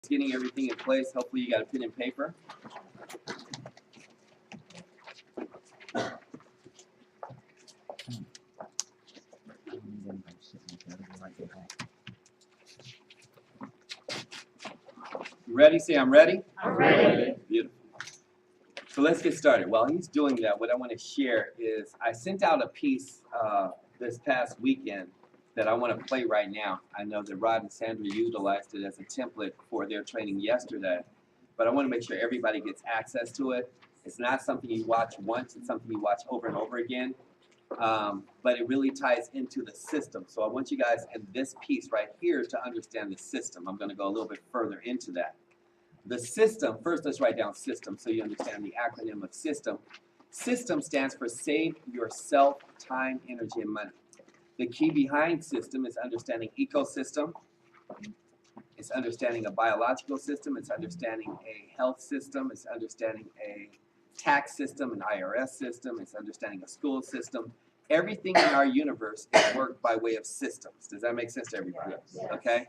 just getting everything in place. Hopefully you got a pen and paper. You ready? Say I'm ready. I'm ready. Beautiful. So let's get started. While he's doing that, what I want to share is I sent out a piece this past weekend that I want to play right now. I know that Rod and Sandra utilized it as a template for their training yesterday, but I want to make sure everybody gets access to it. It's not something you watch once, it's something you watch over and over again, but it really ties into the system. So I want you guys in this piece right here to understand the system. I'm going to go a little bit further into that. The system, first let's write down system so you understand the acronym of system. System stands for save yourself time, energy, and money. The key behind system is understanding ecosystem. It's understanding a biological system. It's understanding a health system. It's understanding a tax system, an IRS system. It's understanding a school system. Everything in our universe is worked by way of systems. Does that make sense to everybody? Okay?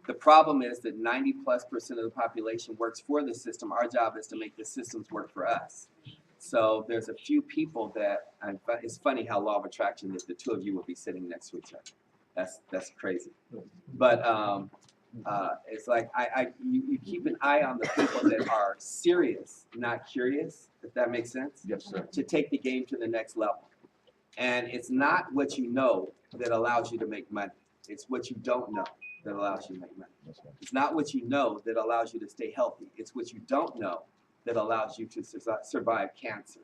The problem is that 90+% of the population works for the system. Our job is to make the systems work for us. So there's a few people that, it's funny how law of attraction is the two of you will be sitting next to each other. That's crazy. But it's like you keep an eye on the people that are serious, not curious, if that makes sense. Yes, sir. To take the game to the next level. And it's not what you know that allows you to make money. It's what you don't know that allows you to make money. It's not what you know that allows you to stay healthy. It's what you don't know that allows you to survive cancer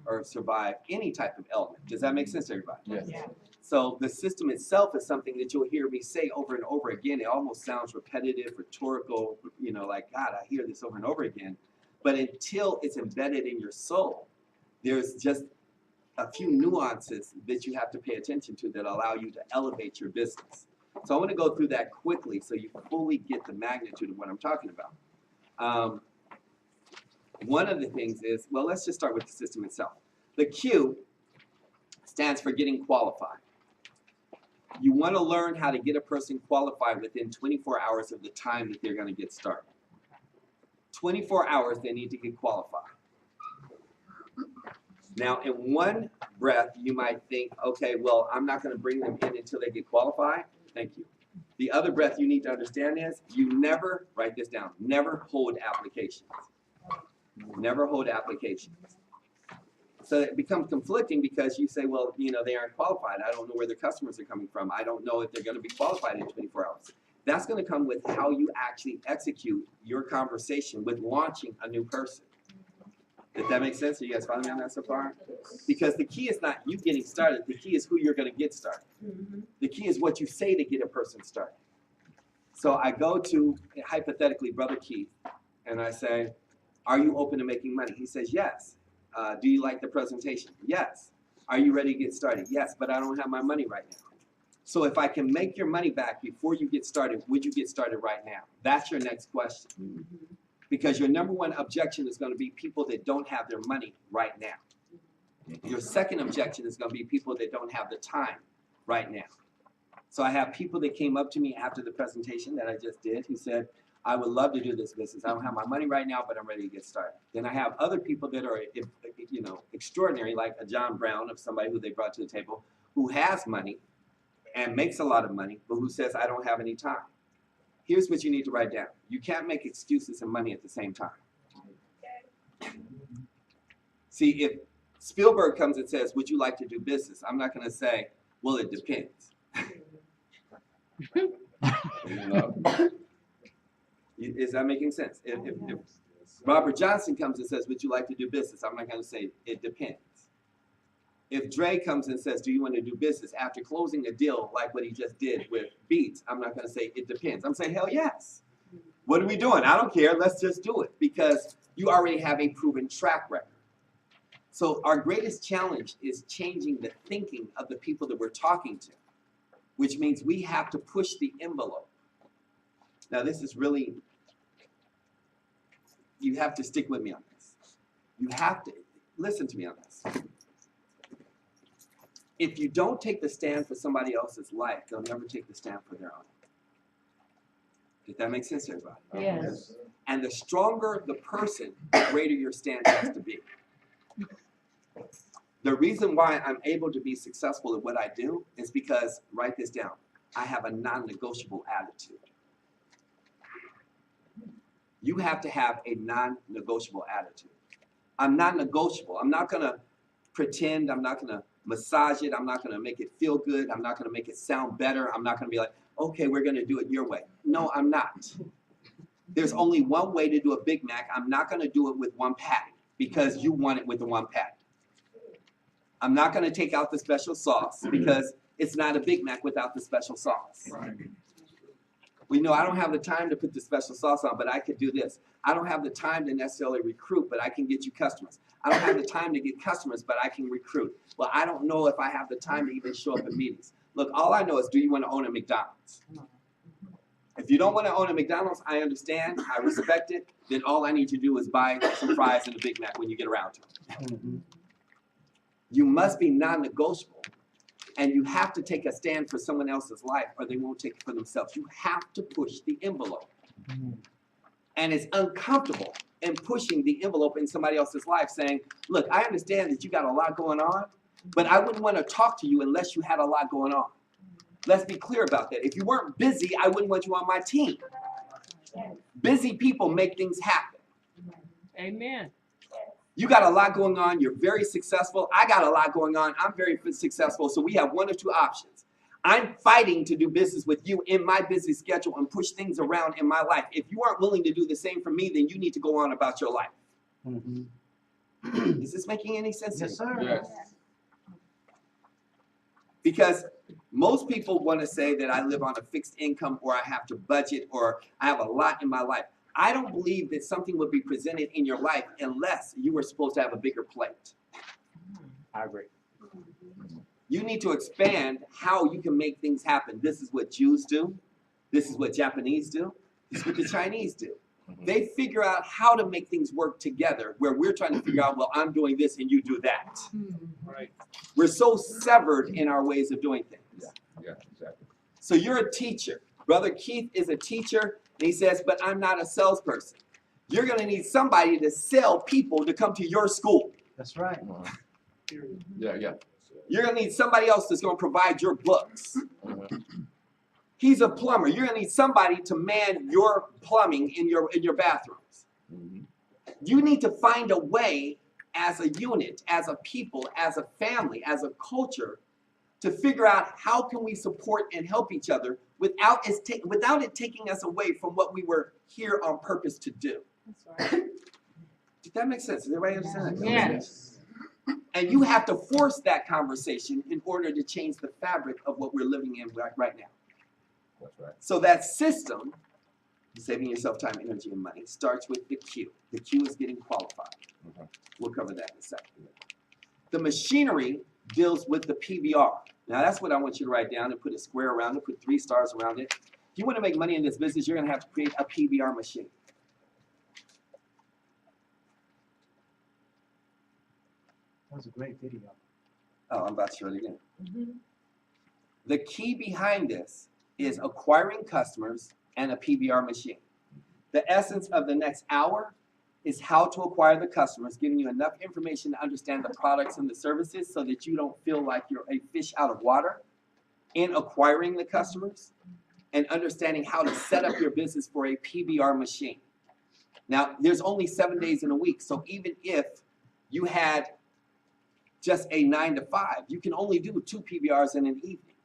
or survive any type of ailment. Does that make sense to everybody? Yes. Yeah. So the system itself is something that you'll hear me say over and over again. It almost sounds repetitive, rhetorical, like, God, I hear this over and over again. But until it's embedded in your soul, there's just a few nuances that you have to pay attention to that allow you to elevate your business. So I want to go through that quickly so you fully get the magnitude of what I'm talking about. One of the things is, well, let's just start with the system itself. The Q stands for getting qualified. You want to learn how to get a person qualified within 24 hours of the time that they're going to get started. 24 hours they need to get qualified. Now, in one breath, you might think, okay, well, I'm not going to bring them in until they get qualified. Thank you. The other breath you need to understand is you never, write this down, never hold applications. Never hold applications. So it becomes conflicting because you say, well, they aren't qualified. I don't know where their customers are coming from. I don't know if they're going to be qualified in 24 hours. That's going to come with how you actually execute your conversation with launching a new person. Did that make sense? Are you guys following me on that so far? Because the key is not you getting started. The key is who you're going to get started. The key is what you say to get a person started. So I go to, hypothetically, Brother Keith, and I say, are you open to making money? He says, yes. Do you like the presentation? Yes. Are you ready to get started? Yes, but I don't have my money right now. So if I can make your money back before you get started, would you get started right now? That's your next question. Because your number one objection is going to be people that don't have their money right now. Your second objection is going to be people that don't have the time right now. So I have people that came up to me after the presentation that I just did who said, I would love to do this business. I don't have my money right now, but I'm ready to get started. Then I have other people that are, extraordinary, like a John Brown, of somebody who they brought to the table, who has money and makes a lot of money, but who says, I don't have any time. Here's what you need to write down. You can't make excuses and money at the same time. See, if Spielberg comes and says, would you like to do business? I'm not going to say, well, it depends. Is that making sense? If Robert Johnson comes and says, would you like to do business? I'm not going to say, it depends. If Dre comes and says, do you want to do business? After closing a deal like what he just did with Beats, I'm not going to say, it depends. I'm saying, hell yes. What are we doing? I don't care. Let's just do it. Because you already have a proven track record. So our greatest challenge is changing the thinking of the people that we're talking to, which means we have to push the envelope. Now, this is really, you have to stick with me on this. You have to listen to me on this. If you don't take the stand for somebody else's life, they'll never take the stand for their own. Did that make sense to everybody? Yes. And the stronger the person, the greater your stance has to be. The reason why I'm able to be successful at what I do is because, write this down, I have a non-negotiable attitude. You have to have a non-negotiable attitude. I'm non-negotiable. I'm not going to pretend. I'm not going to massage it. I'm not going to make it feel good. I'm not going to make it sound better. I'm not going to be like, okay, we're going to do it your way. No, I'm not. There's only one way to do a Big Mac. I'm not going to do it with one patty because you want it with the one patty. I'm not going to take out the special sauce because it's not a Big Mac without the special sauce. Right. We know I don't have the time to put the special sauce on, but I could do this. I don't have the time to necessarily recruit, but I can get you customers. I don't have the time to get customers, but I can recruit. Well, I don't know if I have the time to even show up at meetings. Look, all I know is, do you want to own a McDonald's? If you don't want to own a McDonald's, I understand, I respect it. Then all I need to do is buy some fries and a Big Mac when you get around to it. You must be non-negotiable, and you have to take a stand for someone else's life or they won't take it for themselves. You have to push the envelope. And it's uncomfortable in pushing the envelope in somebody else's life saying, look, I understand that you got a lot going on, but I wouldn't want to talk to you unless you had a lot going on. Let's be clear about that. If you weren't busy, I wouldn't want you on my team. Busy people make things happen. Amen. You got a lot going on. You're very successful. I got a lot going on. I'm very successful. So we have one or two options. I'm fighting to do business with you in my busy schedule and push things around in my life. If you aren't willing to do the same for me, then you need to go on about your life. Is this making any sense? Yes, sir. Yes. Because most people want to say that I live on a fixed income or I have to budget or I have a lot in my life. I don't believe that something would be presented in your life unless you were supposed to have a bigger plate. I agree. You need to expand how you can make things happen. This is what Jews do. This is what Japanese do. This is what the Chinese do. They figure out how to make things work together where we're trying to figure out, well, I'm doing this and you do that. Right. We're so severed in our ways of doing things. Yeah, exactly. So you're a teacher. Brother Keith is a teacher, and he says, but I'm not a salesperson. You're going to need somebody to sell people to come to your school. That's right. Yeah, yeah. You're going to need somebody else that's going to provide your books. He's a plumber. You're going to need somebody to man your plumbing in your bathrooms. You need to find a way as a unit, as a people, as a family, as a culture to figure out how can we support and help each other without it taking us away from what we were here on purpose to do. That's right. Did that make sense? Does everybody understand that? Yes. And you have to force that conversation in order to change the fabric of what we're living in right now. That's right. So that system, saving yourself time, energy, and money, starts with the Q. The Q is getting qualified. We'll cover that in a second. The machinery deals with the PBR. Now that's what I want you to write down and put a square around it, put 3 stars around it. If you want to make money in this business, you're going to have to create a PBR machine. That was a great video. Oh, I'm about to show it again. The key behind this is acquiring customers and a PBR machine. The essence of the next hour is how to acquire the customers, giving you enough information to understand the products and the services so that you don't feel like you're a fish out of water in acquiring the customers and understanding how to set up your business for a PBR machine. Now, there's only 7 days in a week, so even if you had just a 9 to 5, you can only do 2 PBRs in an evening,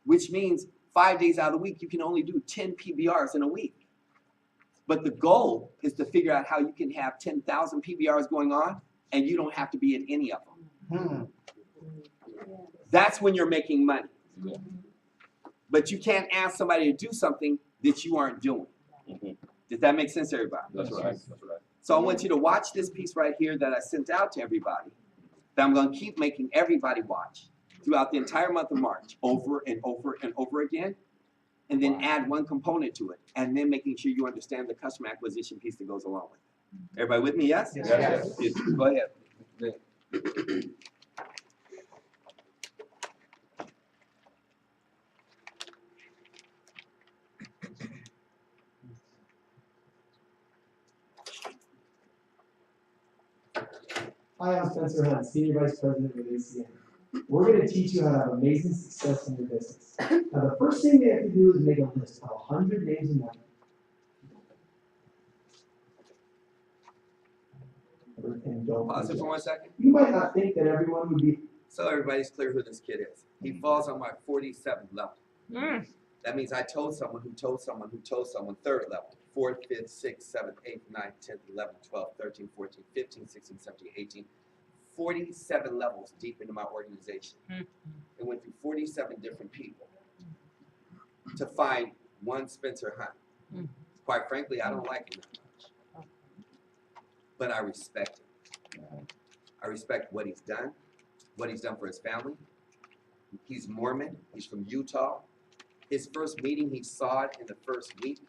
which means 5 days out of the week, you can only do 10 PBRs in a week. But the goal is to figure out how you can have 10,000 PBRs going on and you don't have to be in any of them. That's when you're making money. Yeah. But you can't ask somebody to do something that you aren't doing. Did that make sense to everybody? That's right. That's right. So I want you to watch this piece right here that I sent out to everybody, that I'm going to keep making everybody watch throughout the entire month of March, over and over and over again, and then add one component to it, and then making sure you understand the customer acquisition piece that goes along with it. Everybody with me, yes? Yes. Yes. Yes. Go ahead. Hi, I'm Spencer Hunt, Senior Vice President with ACM. We're going to teach you how to have amazing success in your business. Now, the first thing you have to do is make a list of 100 names and numbers. And don't Pause it for 1 forget. second. You might not think that everyone would be. So everybody's clear who this kid is. He falls on my 47th level. Mm. That means I told someone who told someone who told someone third level, 4th, 5th, 6th, 7th, 8th, 9th, 10th, 11th, 12th, 13th, 14th, 15th, 16th, 17th, 18th, 47 levels deep into my organization. It went through 47 different people to find one Spencer Hunt. Quite frankly, I don't like him that much, but I respect him. I respect what he's done for his family. He's Mormon, he's from Utah. His first meeting, he saw it in the first week.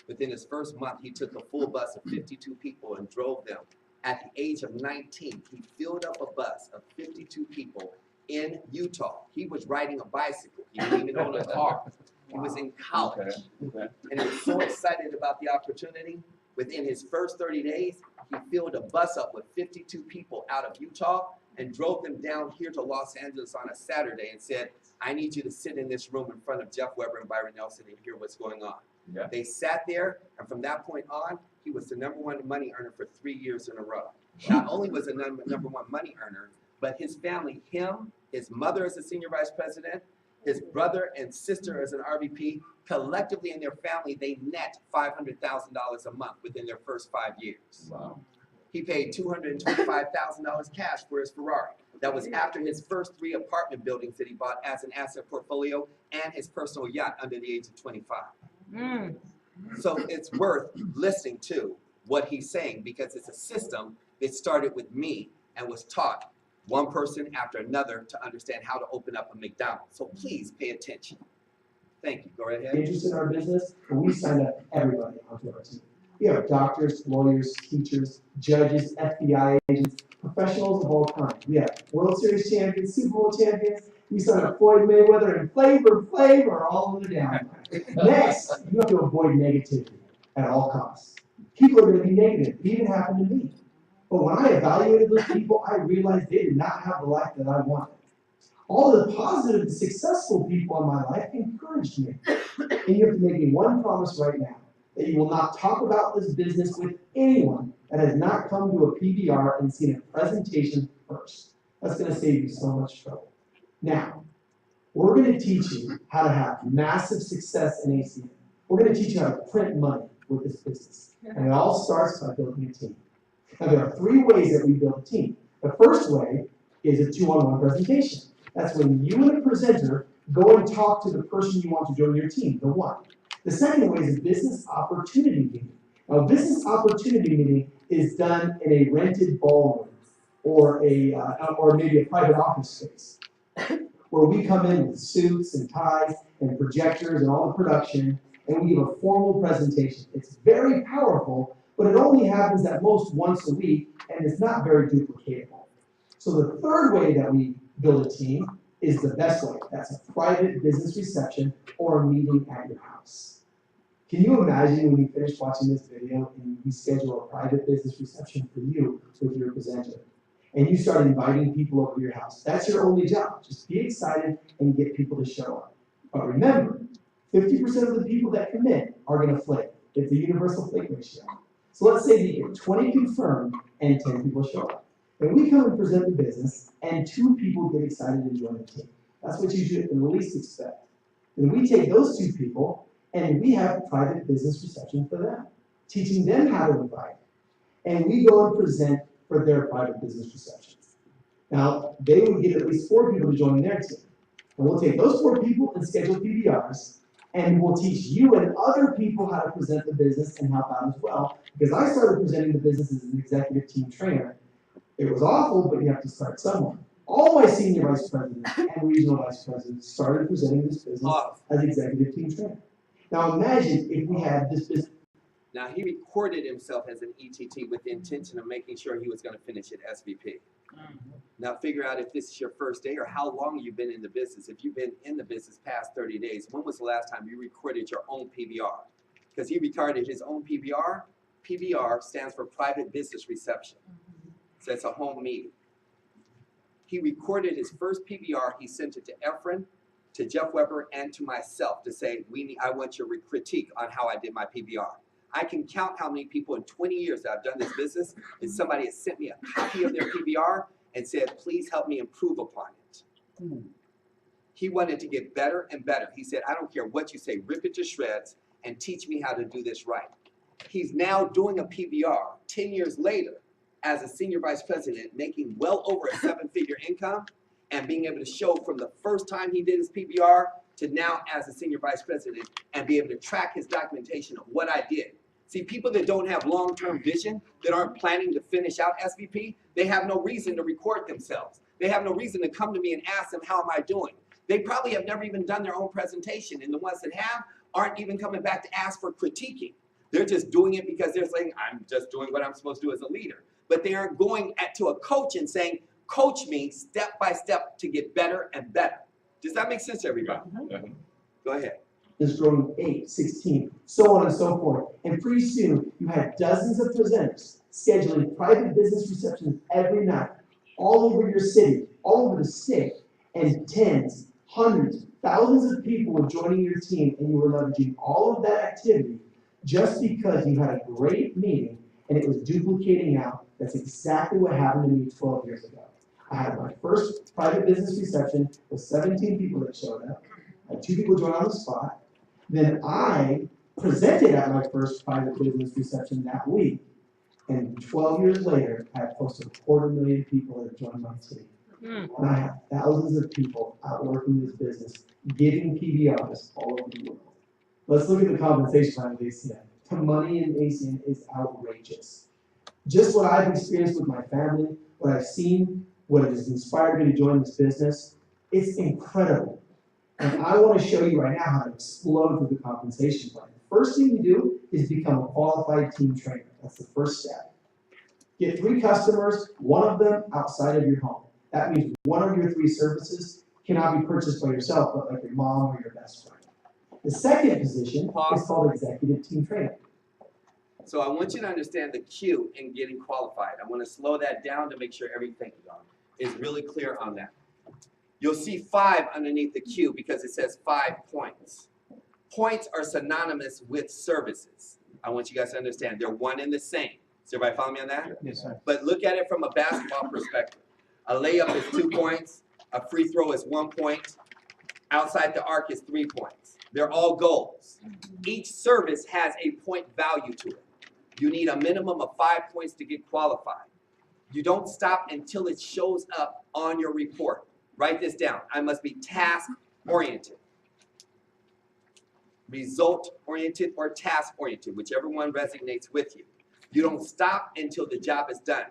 Within his first month, he took a full bus of 52 people and drove them. At the age of 19, he filled up a bus of 52 people in Utah. He was riding a bicycle. He didn't even own a car. He was in college. Okay. And he was so excited about the opportunity. Within his first 30 days, he filled a bus up with 52 people out of Utah and drove them down here to Los Angeles on a Saturday and said, I need you to sit in this room in front of Jeff Weber and Byron Nelson and hear what's going on. Yeah. They sat there, and from that point on, he was the #1 money earner for 3 years in a row. Not only was he #1 money earner, but his family, him, his mother as a senior vice president, his brother and sister as an RVP, collectively in their family, they net $500,000 a month within their first 5 years. Wow. He paid $225,000 cash for his Ferrari. That was after his first 3 apartment buildings that he bought as an asset portfolio and his personal yacht under the age of 25. Mm. So it's worth listening to what he's saying because it's a system that started with me and was taught one person after another to understand how to open up a McDonald's. So please pay attention. Thank you. Go right ahead. Interested in our business, and we signed up everybody onto our team. We have doctors, lawyers, teachers, judges, FBI agents, professionals of all kinds. We have World Series champions, Super Bowl champions. We signed up Floyd Mayweather and Flavor all in the down. Next, you have to avoid negativity at all costs. People are going to be negative. It even happened to me. But when I evaluated those people, I realized they did not have the life that I wanted. All the positive, successful people in my life encouraged me. And you have to make me one promise right now, that you will not talk about this business with anyone that has not come to a PBR and seen a presentation first. That's going to save you so much trouble. Now, we're going to teach you how to have massive success in ACM. We're going to teach you how to print money with this business. And it all starts by building a team. Now, there are 3 ways that we build a team. The first way is a 2-on-1 presentation. That's when you and a presenter go and talk to the person you want to join your team, the one. The second way is a business opportunity meeting. Now, a business opportunity meeting is done in a rented ballroom or maybe a private office space where we come in with suits and ties and projectors and all the production, and we give a formal presentation. It's very powerful, but it only happens at most once a week, and it's not very duplicatable. So the third way that we build a team is the best way. That's a private business reception or a meeting at your house. Can you imagine when you finish watching this video and we schedule a private business reception for you with your presenter? And you start inviting people over to your house. That's your only job. Just be excited and get people to show up. But remember, 50% of the people that commit are going to flake. It's a universal flake ratio. So let's say you get 20 confirmed and 10 people show up. Then we come and present the business and 2 people get excited and join the team. That's what you should at least expect. Then we take those 2 people and we have a private business reception for them, teaching them how to invite. And we go and present for their private business receptions. Now, they would get at least 4 people to join their team. And we'll take those 4 people and schedule PBRs, and we'll teach you and other people how to present the business and help out as well. Because I started presenting the business as an executive team trainer. It was awful, but you have to start somewhere. All my senior vice presidents and regional vice presidents started presenting this business as executive team trainer. Now imagine if we had this business. Now, he recorded himself as an ETT with the intention of making sure he was going to finish at SVP. Now, figure out if this is your first day or how long you've been in the business. If you've been in the business past 30 days, when was the last time you recorded your own PBR? Because he recorded his own PBR. PBR stands for Private Business Reception. So it's a home meeting. He recorded his first PBR. He sent it to Efren, to Jeff Weber, and to myself to say, I want your critique on how I did my PBR. I can count how many people in 20 years that I've done this business, and somebody has sent me a copy of their PBR and said, please help me improve upon it. He wanted to get better and better. He said, I don't care what you say, rip it to shreds and teach me how to do this right. He's now doing a PBR 10 years later as a senior vice president, making well over a 7-figure income and being able to show from the first time he did his PBR to now as a senior vice president and be able to track his documentation of what I did. See, people that don't have long-term vision, that aren't planning to finish out SVP, they have no reason to record themselves. They have no reason to come to me and ask them, how am I doing? They probably have never even done their own presentation, and the ones that have aren't even coming back to ask for critiquing. They're just doing it because they're saying, I'm just doing what I'm supposed to do as a leader. But they aren't going to a coach and saying, coach me step by step to get better and better. Does that make sense to everybody? Yeah. Go ahead. Is growing 8, 16, so on and so forth. And pretty soon, you had dozens of presenters scheduling private business receptions every night, all over your city, all over the state, and tens, hundreds, thousands of people were joining your team, and you were leveraging all of that activity just because you had a great meeting and it was duplicating out. That's exactly what happened to me 12 years ago. I had my first private business reception with 17 people that showed up. I had 2 people join on the spot. Then I presented at my first private business reception that week. And 12 years later, I had close to 250,000 people that joined my team. And I have thousands of people out working this business, giving PBRs all over the world. Let's look at the compensation plan of ACN. The money in ACN is outrageous. Just what I've experienced with my family, what I've seen, what has inspired me to join this business, it's incredible. And I want to show you right now how to explode through the compensation plan. The first thing you do is become a qualified team trainer. That's the first step. Get 3 customers, 1 of them outside of your home. That means 1 of your 3 services cannot be purchased by yourself, but like your mom or your best friend. The second position is called executive team trainer. So I want you to understand the cue in getting qualified. I want to slow that down to make sure everything is really clear on that. You'll see 5 underneath the cue because it says 5 points. Points are synonymous with services. I want you guys to understand they're one and the same. Does everybody follow me on that? Yes, sir. But look at it from a basketball perspective. A layup is 2 points. A free throw is 1 point. Outside the arc is 3 points. They're all goals. Each service has a point value to it. You need a minimum of 5 points to get qualified. You don't stop until it shows up on your report. Write this down. I must be task-oriented, result-oriented, or task-oriented, whichever one resonates with you. You don't stop until the job is done,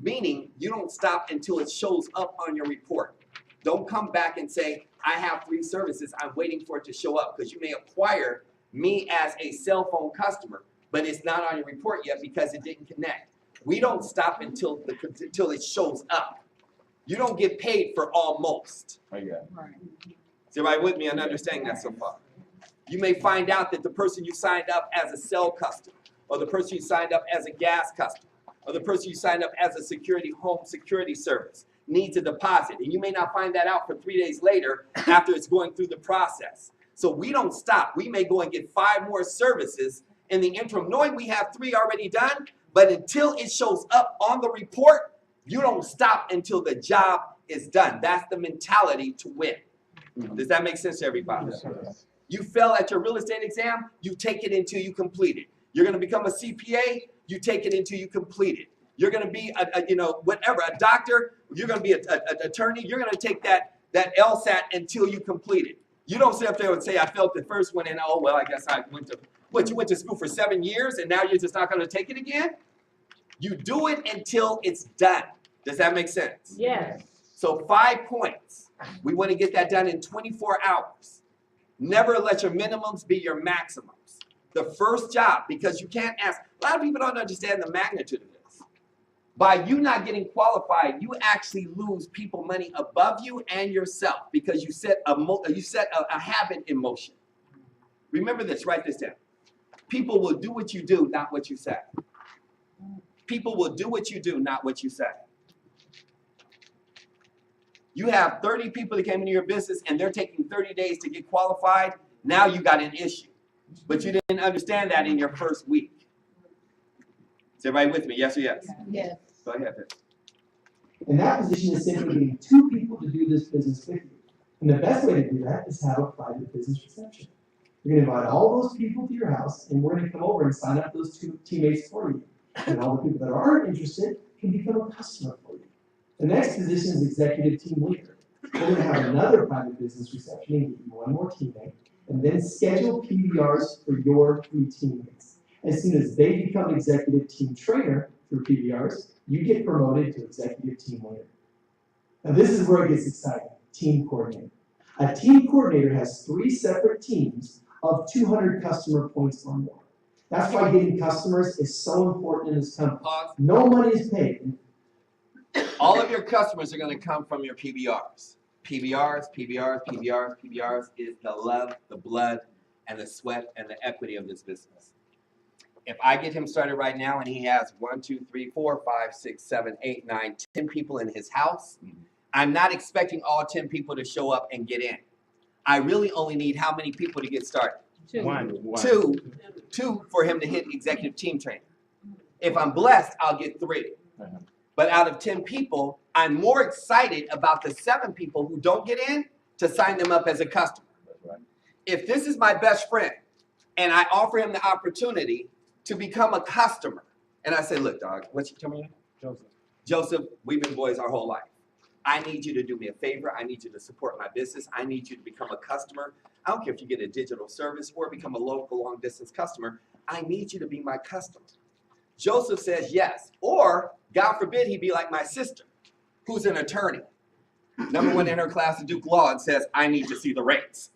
meaning you don't stop until it shows up on your report. Don't come back and say, I have 3 services, I'm waiting for it to show up, because you may acquire me as a cell phone customer, but it's not on your report yet because it didn't connect. We don't stop until it shows up. You don't get paid for almost. Oh, yeah. Is everybody with me on understanding that so far? You may find out that the person you signed up as a cell customer, or the person you signed up as a gas customer, or the person you signed up as a home security service needs a deposit. And you may not find that out for 3 days later after it's going through the process. So we don't stop. We may go and get 5 more services in the interim, knowing we have 3 already done, but until it shows up on the report, you don't stop until the job is done. That's the mentality to win. Does that make sense to everybody? Yes, sir. You fail at your real estate exam, you take it until you complete it. You're going to become a CPA, you take it until you complete it. You're going to be a doctor, you're going to be an attorney, you're going to take that LSAT until you complete it. You don't sit up there and say, I failed the first one and oh, well, I guess I went to, you went to school for 7 years and now you're just not going to take it again? You do it until it's done. Does that make sense? Yes. So 5 points. We want to get that done in 24 hours. Never let your minimums be your maximums. The first job, because you can't ask. A lot of people don't understand the magnitude of this. By you not getting qualified, you actually lose people money above you and yourself because you set a habit in motion. Remember this, write this down. People will do what you do, not what you say. People will do what you do, not what you say. You have 30 people that came into your business and they're taking 30 days to get qualified. Now you got an issue. But you didn't understand that in your first week. Is everybody with me? Yes or yes? Yes. Go ahead. And that position is simply getting 2 people to do this business with you. And the best way to do that is have a private business reception. You're going to invite all those people to your house, and we're going to come over and sign up those 2 teammates for you. And all the people that aren't interested can become a customer for you. The next position is executive team leader. We're going to have another private business reception and give you 1 more teammate, and then schedule PBRs for your 3 teammates. As soon as they become executive team trainer through PBRs, you get promoted to executive team leader. Now this is where it gets exciting, team coordinator. A team coordinator has 3 separate teams of 200 customer points or more. That's why getting customers is so important in this company. Pause. No money is paid. All of your customers are going to come from your PBRs. PBRs is the love, the blood, and the sweat and the equity of this business. If I get him started right now and he has 1, 2, 3, 4, 5, 6, 7, 8, 9, 10 people in his house, I'm not expecting all 10 people to show up and get in. I really only need how many people to get started? 2. 2. 2 for him to hit executive team training. If I'm blessed, I'll get 3. But out of 10 people, I'm more excited about the 7 people who don't get in to sign them up as a customer. That's right. If this is my best friend and I offer him the opportunity to become a customer, and I say, look, dog, what's your tell me? Joseph. Joseph, we've been boys our whole life. I need you to do me a favor. I need you to support my business. I need you to become a customer. I don't care if you get a digital service or become a local long distance customer. I need you to be my customer. Joseph says yes. Or, God forbid, he be like my sister, who's an attorney. Number 1 in her class at Duke Law and says, I need to see the rates.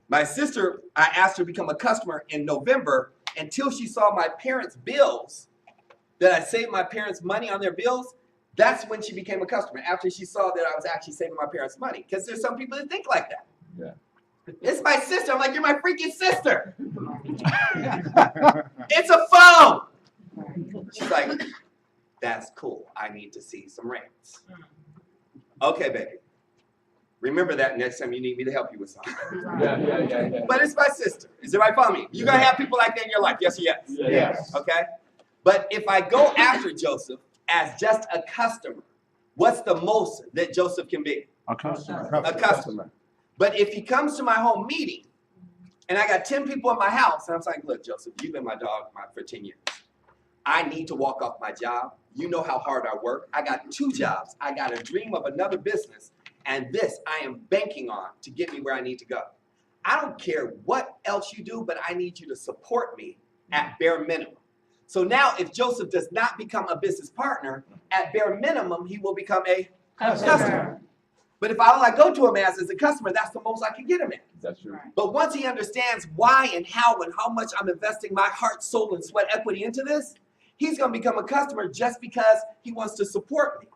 My sister, I asked her to become a customer in November until she saw my parents' bills, that I saved my parents money on their bills. That's when she became a customer, after she saw that I was actually saving my parents money. Because there's some people that think like that. Yeah. It's my sister. I'm like, you're my freaking sister. It's a phone. She's like, that's cool. I need to see some rates. Okay, baby. Remember that next time you need me to help you with something. Yeah. But it's my sister. Is everybody following me? You're going to have people like that in your life. Yes or yes? Yes. Okay? But if I go after Joseph as just a customer, what's the most that Joseph can be? A customer. A customer. But if he comes to my home meeting and I got 10 people in my house and I was like, look, Joseph, you've been my dog for 10 years. I need to walk off my job. You know how hard I work. I got 2 jobs. I got a dream of another business. And this I am banking on to get me where I need to go. I don't care what else you do, but I need you to support me at bare minimum. So now if Joseph does not become a business partner, at bare minimum, he will become a customer. But if all I go to him as a customer, that's the most I can get him in. That's true. But once he understands why and how much I'm investing my heart, soul, and sweat equity into this, he's going to become a customer just because he wants to support me.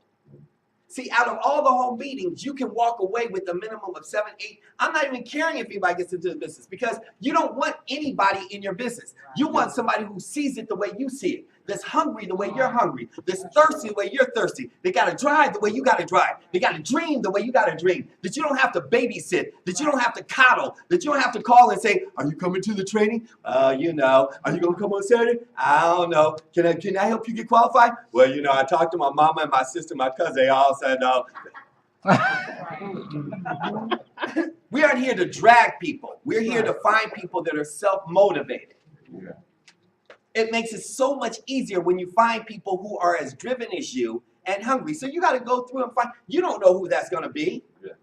See, out of all the home meetings, you can walk away with a minimum of 7, 8. I'm not even caring if anybody gets into the business because you don't want anybody in your business. You want somebody who sees it the way you see it, that's hungry the way you're hungry, that's thirsty the way you're thirsty. They got to drive the way you got to drive. They got to dream the way you got to dream. That you don't have to babysit, that you don't have to coddle, that you don't have to call and say, are you coming to the training? You know. Are you going to come on Saturday? I don't know. Can I help you get qualified? Well, you know, I talked to my mama and my sister, my cousin. They all said no. We aren't here to drag people. We're here to find people that are self-motivated. Yeah. It makes it so much easier when you find people who are as driven as you and hungry. So you got to go through and find. You don't know who that's going to be. Yeah.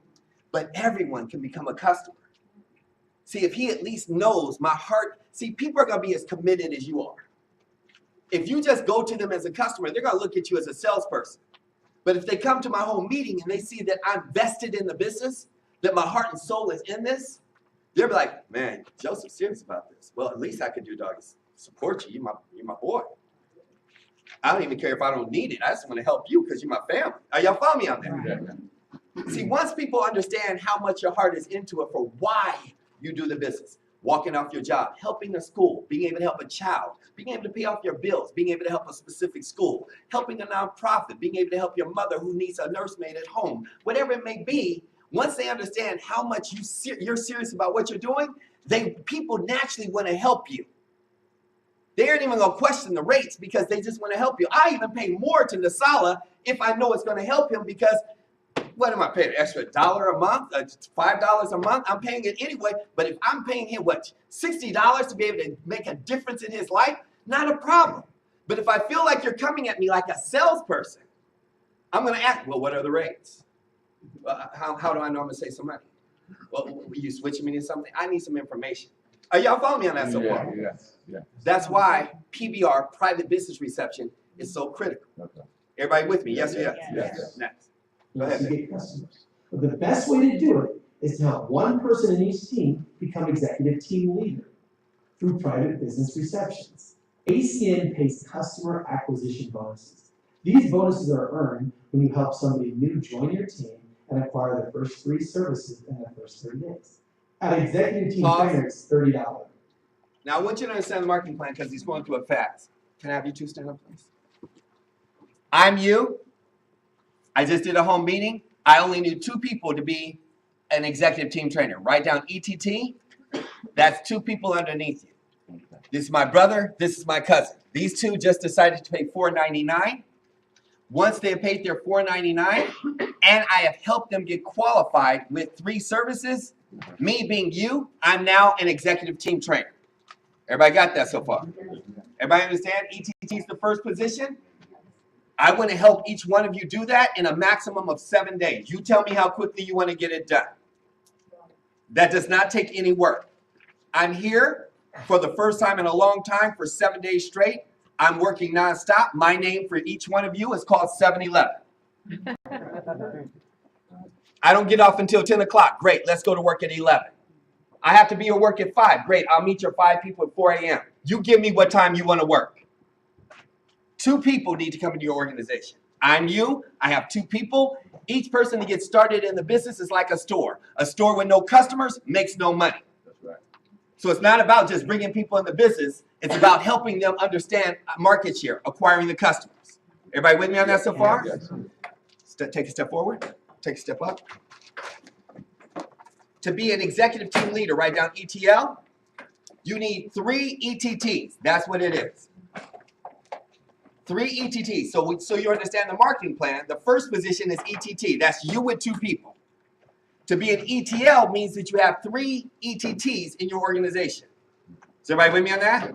But everyone can become a customer. See, if he at least knows my heart. See, people are going to be as committed as you are. If you just go to them as a customer, they're going to look at you as a salesperson. But if they come to my home meeting and they see that I'm vested in the business, that my heart and soul is in this, they'll be like, man, Joseph's serious about this. Well, at least I could do, dog, is support you. You're my boy. I don't even care if I don't need it. I just want to help you because you're my family. Are y'all follow me on that? Yeah. See, once people understand how much your heart is into it for why you do the business, walking off your job, helping a school, being able to help a child, being able to pay off your bills, being able to help a specific school, helping a nonprofit, being able to help your mother who needs a nursemaid at home, whatever it may be. Once they understand how much you're serious about what you're doing, people naturally want to help you. They aren't even going to question the rates because they just want to help you. I even pay more to Nasala if I know it's going to help him because what am I paying? Extra $1 a month? $5 a month? I'm paying it anyway. But if I'm paying him, what, $60 to be able to make a difference in his life, not a problem. But if I feel like you're coming at me like a salesperson, I'm going to ask, well, what are the rates? How do I know I'm going to save some money? Well, you switching me to something? I need some information. Are y'all following me on that so far? Yeah. That's why PBR, private business reception, is so critical. Okay. Everybody with me? Yes or yes? Yes. Next. You Go ahead, have to get customers. But the best way to do it is to help one person in each team become executive team leader through private business receptions. ACN pays customer acquisition bonuses. These bonuses are earned when you help somebody new join your team and acquire their first 3 services in their first 30 days. At executive team Pause. trainer, it's $30. Now, I want you to understand the marketing plan because he's going through it fast. Can I have you 2 stand up, please? I'm you. I just did a home meeting. I only knew 2 people to be an executive team trainer. Write down ETT. That's 2 people underneath you. This is my brother. This is my cousin. These 2 just decided to pay $4.99. Once they have paid their $4.99, and I have helped them get qualified with 3 services, me being you, I'm now an executive team trainer. Everybody got that so far? Everybody understand? ETT is the first position. I want to help each one of you do that in a maximum of 7 days. You tell me how quickly you want to get it done. That does not take any work. I'm here for the first time in a long time for 7 days straight. I'm working nonstop. My name for each one of you is called 7-Eleven. I don't get off until 10 o'clock. Great, let's go to work at 11. I have to be at work at 5. Great, I'll meet your 5 people at 4 a.m. You give me what time you want to work. 2 people need to come into your organization. I'm you. I have 2 people. Each person to get started in the business is like a store. A store with no customers makes no money. That's right. So it's not about just bringing people in the business. It's about helping them understand market share, acquiring the customers. Everybody with me on that so far? Yes. Take a step forward. Take a step up. To be an executive team leader, write down ETL. You need 3 ETTs. That's what it is. 3 ETTs. So you understand the marketing plan. The first position is ETT. That's you with 2 people. To be an ETL means that you have 3 ETTs in your organization. Is everybody with me on that?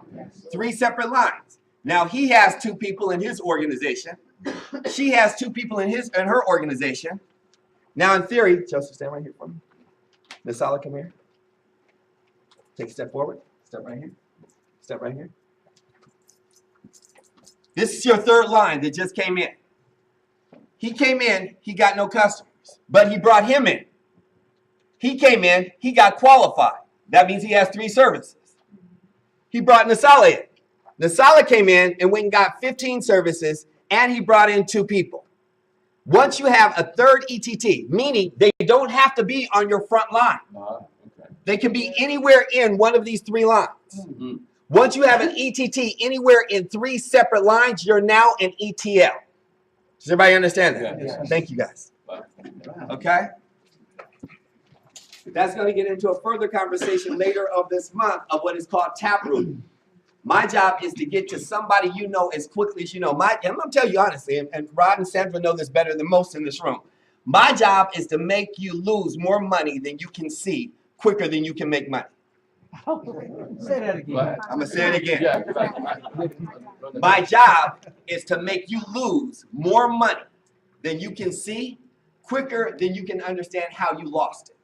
3 separate lines. Now he has 2 people in his organization. She has 2 people in her organization. Now in theory, Joseph, stand right here for me. Nasala, come here. Take a step forward. Step right here. Step right here. This is your 3rd line that just came in. He came in, he got no customers, but he brought him in. He came in, he got qualified. That means he has 3 services. He brought Nasala in. Nasala came in and went and got 15 services, and he brought in 2 people. Once you have a 3rd ETT, meaning they don't have to be on your front line. Okay. They can be anywhere in one of these 3 lines. Mm-hmm. Once you have an ETT anywhere in 3 separate lines, you're now an ETL. Does everybody understand that? Yes. Thank you, guys. Okay? That's going to get into a further conversation later of this month of what is called taproot. My job is to get to somebody you know as quickly as you know. I'm going to tell you honestly, and Rod and Sandra know this better than most in this room. My job is to make you lose more money than you can see quicker than you can make money. Say that again. Go ahead. I'm going to say it again. Yeah. My job is to make you lose more money than you can see quicker than you can understand how you lost it.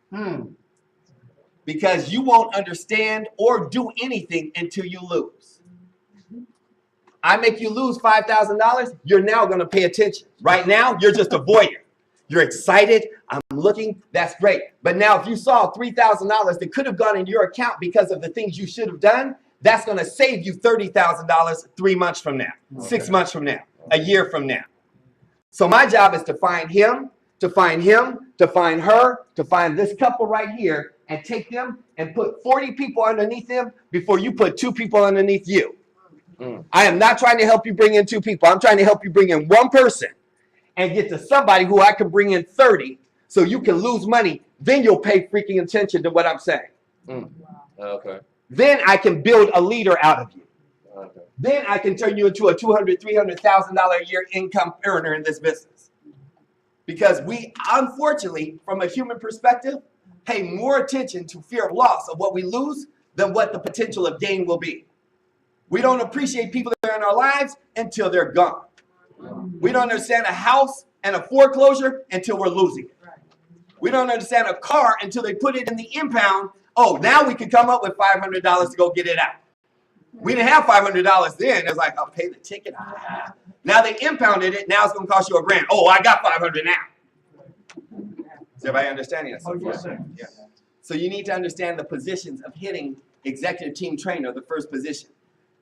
Because you won't understand or do anything until you lose. I make you lose $5,000, you're now going to pay attention. Right now, you're just a voyeur. You're excited. I'm looking. That's great. But now if you saw $3,000 that could have gone in your account because of the things you should have done, that's going to save you $30,000 3 months from now, 6 months from now, a year from now. So my job is to find him, to find him, to find her, to find this couple right here, and take them and put 40 people underneath them before you put 2 people underneath you. I am not trying to help you bring in 2 people. I'm trying to help you bring in 1 person and get to somebody who I can bring in 30 so you can lose money. Then you'll pay freaking attention to what I'm saying. Okay. Then I can build a leader out of you. Okay. Then I can turn you into a $200,000, $300,000 a year income earner in this business. Because we, unfortunately, from a human perspective, pay more attention to fear of loss of what we lose than what the potential of gain will be. We don't appreciate people that are in our lives until they're gone. We don't understand a house and a foreclosure until we're losing it. We don't understand a car until they put it in the impound. Oh, now we can come up with $500 to go get it out. We didn't have $500 then. It's like, I'll pay the ticket. Now they impounded it. Now it's going to cost you $1,000. Oh, I got $500 now. Is everybody understanding that? Oh, yes, sir. Yeah. So you need to understand the positions of hitting executive team trainer, the first position.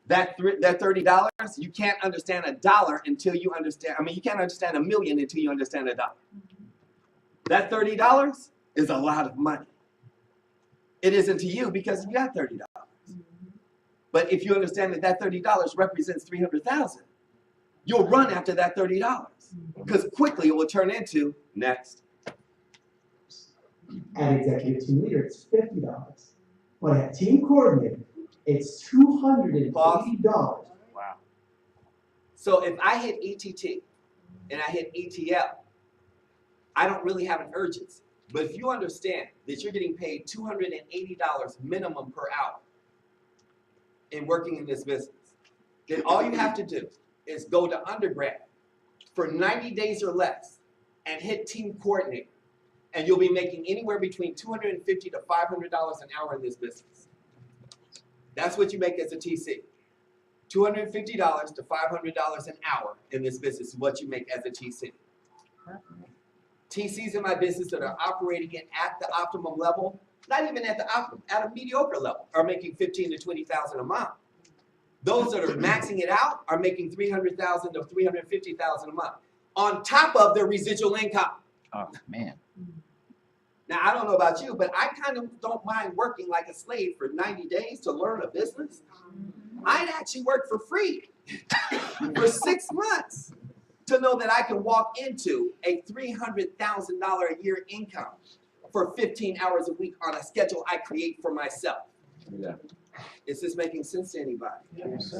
That $30, you can't understand a dollar until you understand. I mean, you can't understand $1 million until you understand a dollar. That $30 is a lot of money. It isn't to you because you got $30. But if you understand that that $30 represents $300,000, you'll run after that $30 because quickly it will turn into next. At executive team leader, it's $50. But at team coordinator, it's $280. Wow. So if I hit ETT and I hit ETL, I don't really have an urgency. But if you understand that you're getting paid $280 minimum per hour in working in this business, then all you have to do is go to undergrad for 90 days or less and hit team coordinator. And you'll be making anywhere between $250 to $500 an hour in this business. That's what you make as a TC. $250 to $500 an hour in this business is what you make as a TC. TCs in my business that are operating it at the optimum level, not even at a mediocre level, are making $15,000 to $20,000 a month. Those that are maxing it out are making $300,000 to $350,000 a month on top of their residual income. Oh, man. Now, I don't know about you, but I kind of don't mind working like a slave for 90 days to learn a business. I'd actually work for free for 6 months to know that I can walk into a $300,000 a year income for 15 hours a week on a schedule I create for myself. Yeah. Is this making sense to anybody? Yes.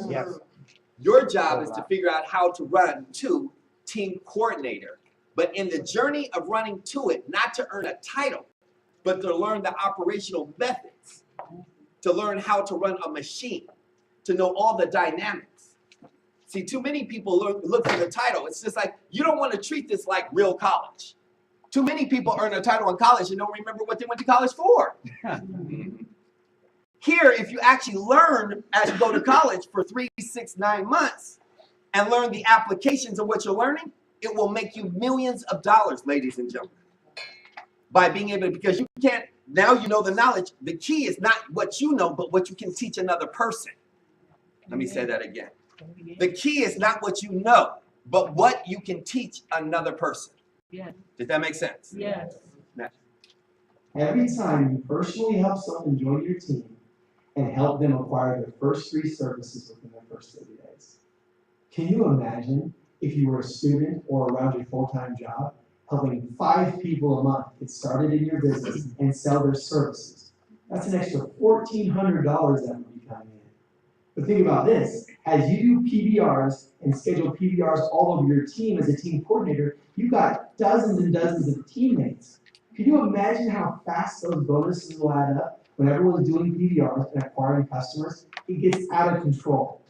Your job is to figure out how to run to team coordinator. But in the journey of running to it, not to earn a title, but to learn the operational methods, to learn how to run a machine, to know all the dynamics. See, too many people look for the title. It's just like, you don't want to treat this like real college. Too many people earn a title in college and don't remember what they went to college for. Here, if you actually learn as you go to college for 3, 6, 9 months and learn the applications of what you're learning, it will make you millions of dollars, ladies and gentlemen, by being able to, because you can't, now you know the knowledge. The key is not what you know, but what you can teach another person. Let me say that again. The key is not what you know, but what you can teach another person. Yes. Does that make sense? Yes. Every time you personally help someone join your team and help them acquire their first 3 services within their first 30 days. Can you imagine if you were a student or around your full-time job, helping 5 people a month get started in your business and sell their services? That's an extra $1,400 that would be coming in. But think about this, as you do PBRs and schedule PBRs all over your team as a team coordinator, you've got dozens and dozens of teammates. Can you imagine how fast those bonuses will add up when everyone's doing PBRs and acquiring customers? It gets out of control.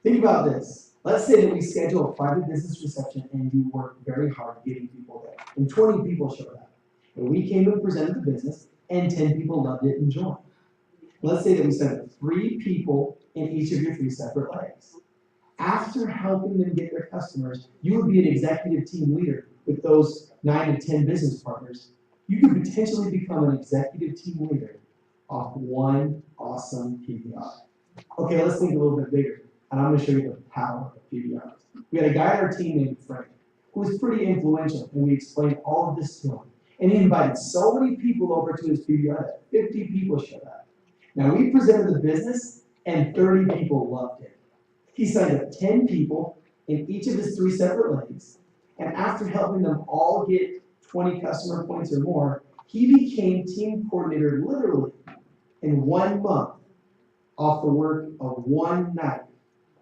Think about this. Let's say that we schedule a private business reception and you work very hard getting people there. And 20 people showed up. And we came and presented the business and 10 people loved it and joined. Let's say that we sent 3 people in each of your 3 separate legs. After helping them get their customers, you would be an executive team leader with those 9 to 10 business partners. You could potentially become an executive team leader off 1 awesome PBR. Okay, let's think a little bit bigger. And I'm going to show you the power of PBRs. We had a guy on our team named Frank, who was pretty influential, and we explained all of this to him. And he invited so many people over to his PBR that 50 people showed up. Now we presented the business and 30 people loved it. He signed up 10 people in each of his 3 separate lanes. And after helping them all get 20 customer points or more, he became team coordinator literally in 1 month off the work of one night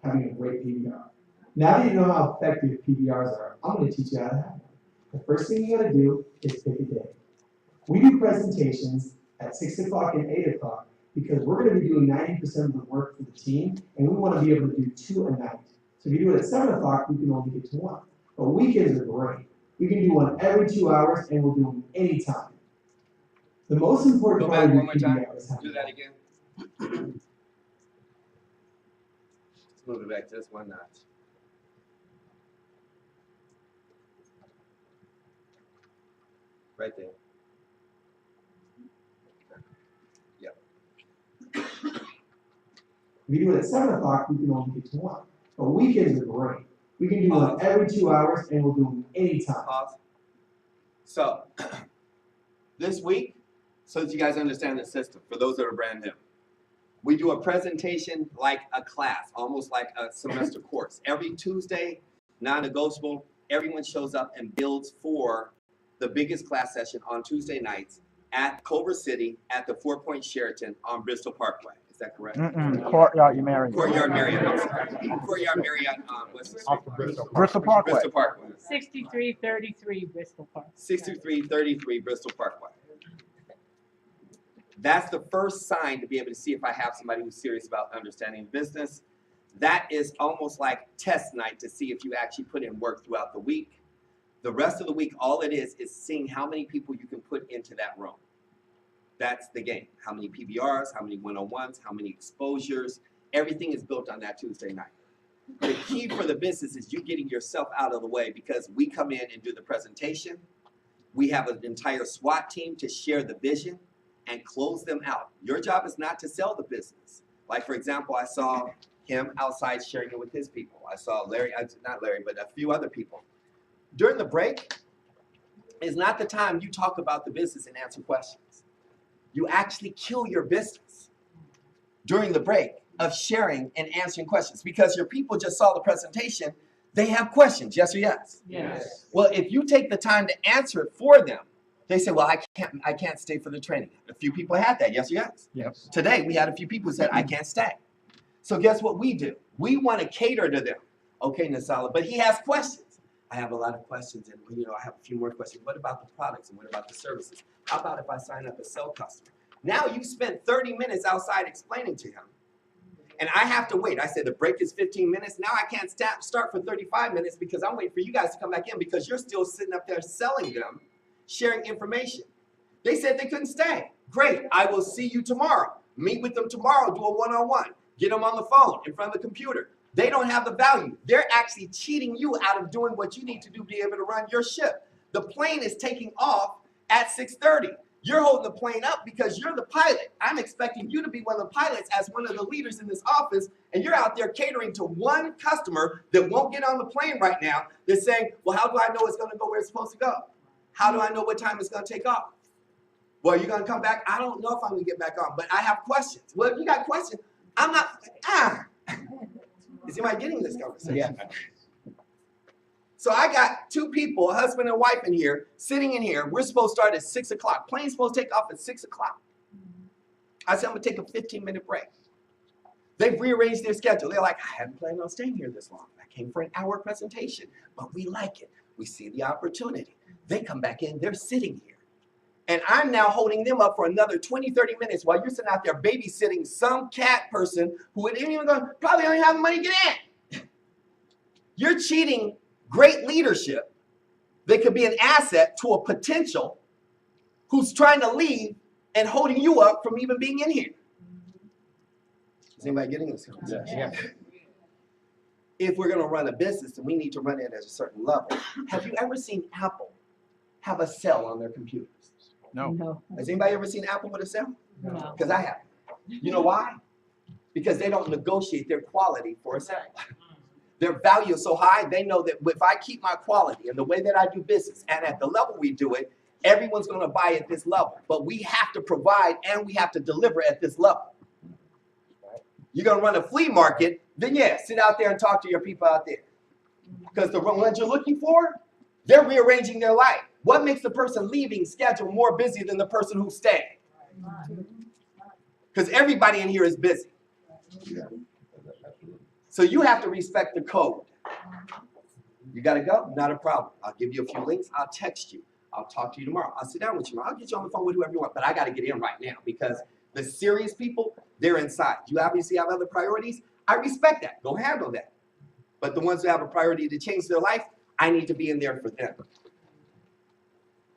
having a great PBR. Now that you know how effective PBRs are, I'm going to teach you how to have one. The first thing you got to do is pick a day. We do presentations at 6 o'clock and 8 o'clock because we're going to be doing 90% of the work for the team, and we want to be able to do 2 a night. So if you do it at 7 o'clock, we can only get to 1. But weekends are great. We can do one every 2 hours, and we'll do them anytime. The most important Go part back of one your more time. PBR is having Do that again. Let's move it back just one notch. Right there. Yep. If you do it at 7 o'clock, we can only get to 1. But weekends are great. We can do one every 2 hours, and we'll do them anytime. Pause. So, this week, so that you guys understand the system, for those that are brand new, we do a presentation like a class, almost like a semester course. Every Tuesday, non-negotiable, everyone shows up and builds for the biggest class session on Tuesday nights at Culver City at the 4 Point Sheraton on Bristol Parkway. Is that correct? Courtyard, you married. Courtyard Marriott. I'm sorry. Courtyard Marriott on what's the street? Off of Bristol Parkway. Bristol Parkway. 6333 Bristol Park. 6333 Bristol Parkway. That's the first sign to be able to see if I have somebody who's serious about understanding business. That is almost like test night to see if you actually put in work throughout the week. The rest of the week, all it is seeing how many people you can put into that room. That's the game. How many PBRs, how many one-on-ones, how many exposures. Everything is built on that Tuesday night. The key for the business is you getting yourself out of the way because we come in and do the presentation. We have an entire SWAT team to share the vision and close them out. Your job is not to sell the business. Like, for example, I saw him outside sharing it with his people. I saw Larry, not Larry, but a few other people. During the break is not the time you talk about the business and answer questions. You actually kill your business during the break of sharing and answering questions because your people just saw the presentation. They have questions, yes or yes? Yes. Well, if you take the time to answer it for them, they say, well, I can't stay for the training. A few people had that, yes or yes? Yes. Today, we had a few people who said, I can't stay. So guess what we do? We want to cater to them. Okay, Nasala, but he has questions. I have a lot of questions, and I have a few more questions. What about the products and what about the services? How about if I sign up a cell customer? Now you spent 30 minutes outside explaining to him, and I have to wait. I said the break is 15 minutes. Now I can't start for 35 minutes because I'm waiting for you guys to come back in because you're still sitting up there selling them, sharing information. They said they couldn't stay. Great, I will see you tomorrow. Meet with them tomorrow, do a one-on-one. Get them on the phone, in front of the computer. They don't have the value. They're actually cheating you out of doing what you need to do to be able to run your ship. The plane is taking off at 6:30. You're holding the plane up because you're the pilot. I'm expecting you to be one of the pilots as one of the leaders in this office, and you're out there catering to one customer that won't get on the plane right now. They're saying, well, how do I know it's going to go where it's supposed to go? How do I know what time it's going to take off? Well, you're going to come back? I don't know if I'm going to get back on, but I have questions. Well, if you got questions, I'm not, Is anybody getting this conversation? Yeah. So I got 2 people, a husband and wife in here, sitting in here. We're supposed to start at 6 o'clock. Plane's supposed to take off at 6 o'clock. I said, I'm going to take a 15-minute break. They've rearranged their schedule. They're like, I hadn't planned on staying here this long. I came for an hour presentation, but we like it. We see the opportunity. They come back in. They're sitting here. And I'm now holding them up for another 20, 30 minutes while you're sitting out there babysitting some cat person who probably don't even have the money to get in. You're cheating great leadership. They could be an asset to a potential who's trying to leave and holding you up from even being in here. Is anybody getting this? Yes. If we're going to run a business, then we need to run it at a certain level. Have you ever seen Apple have a cell on their computers? No. No. Has anybody ever seen Apple with a cell? No. Because I have. You know why? Because they don't negotiate their quality for a cell. Their value is so high, they know that if I keep my quality and the way that I do business and at the level we do it, Everyone's gonna buy at this level, but we have to provide and we have to deliver at this level. You're gonna run a flea market, then yeah, sit out there and talk to your people out there. Because the ones you're looking for, they're rearranging their life. What makes the person leaving schedule more busy than the person who's staying? Because everybody in here is busy. So you have to respect the code. You gotta go? Not a problem. I'll give you a few links. I'll text you. I'll talk to you tomorrow. I'll sit down with you tomorrow. I'll get you on the phone with whoever you want, but I gotta get in right now because the serious people, they're inside. You obviously have other priorities. I respect that. Go handle that. But the ones who have a priority to change their life, I need to be in there for them.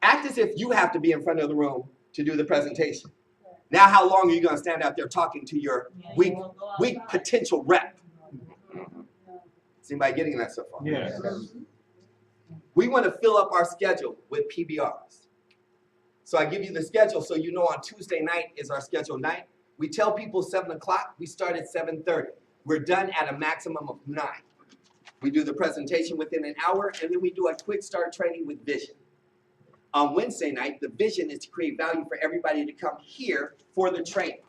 Act as if you have to be in front of the room to do the presentation. Now, how long are you going to stand out there talking to your weak potential rep? Is anybody getting that so far? Yes. We want to fill up our schedule with PBRs. So I give you the schedule so you know on Tuesday night is our scheduled night. We tell people 7 o'clock. We start at 7:30. We're done at a maximum of 9. We do the presentation within an hour, and then we do a quick start training with vision. On Wednesday night, the vision is to create value for everybody to come here for the training.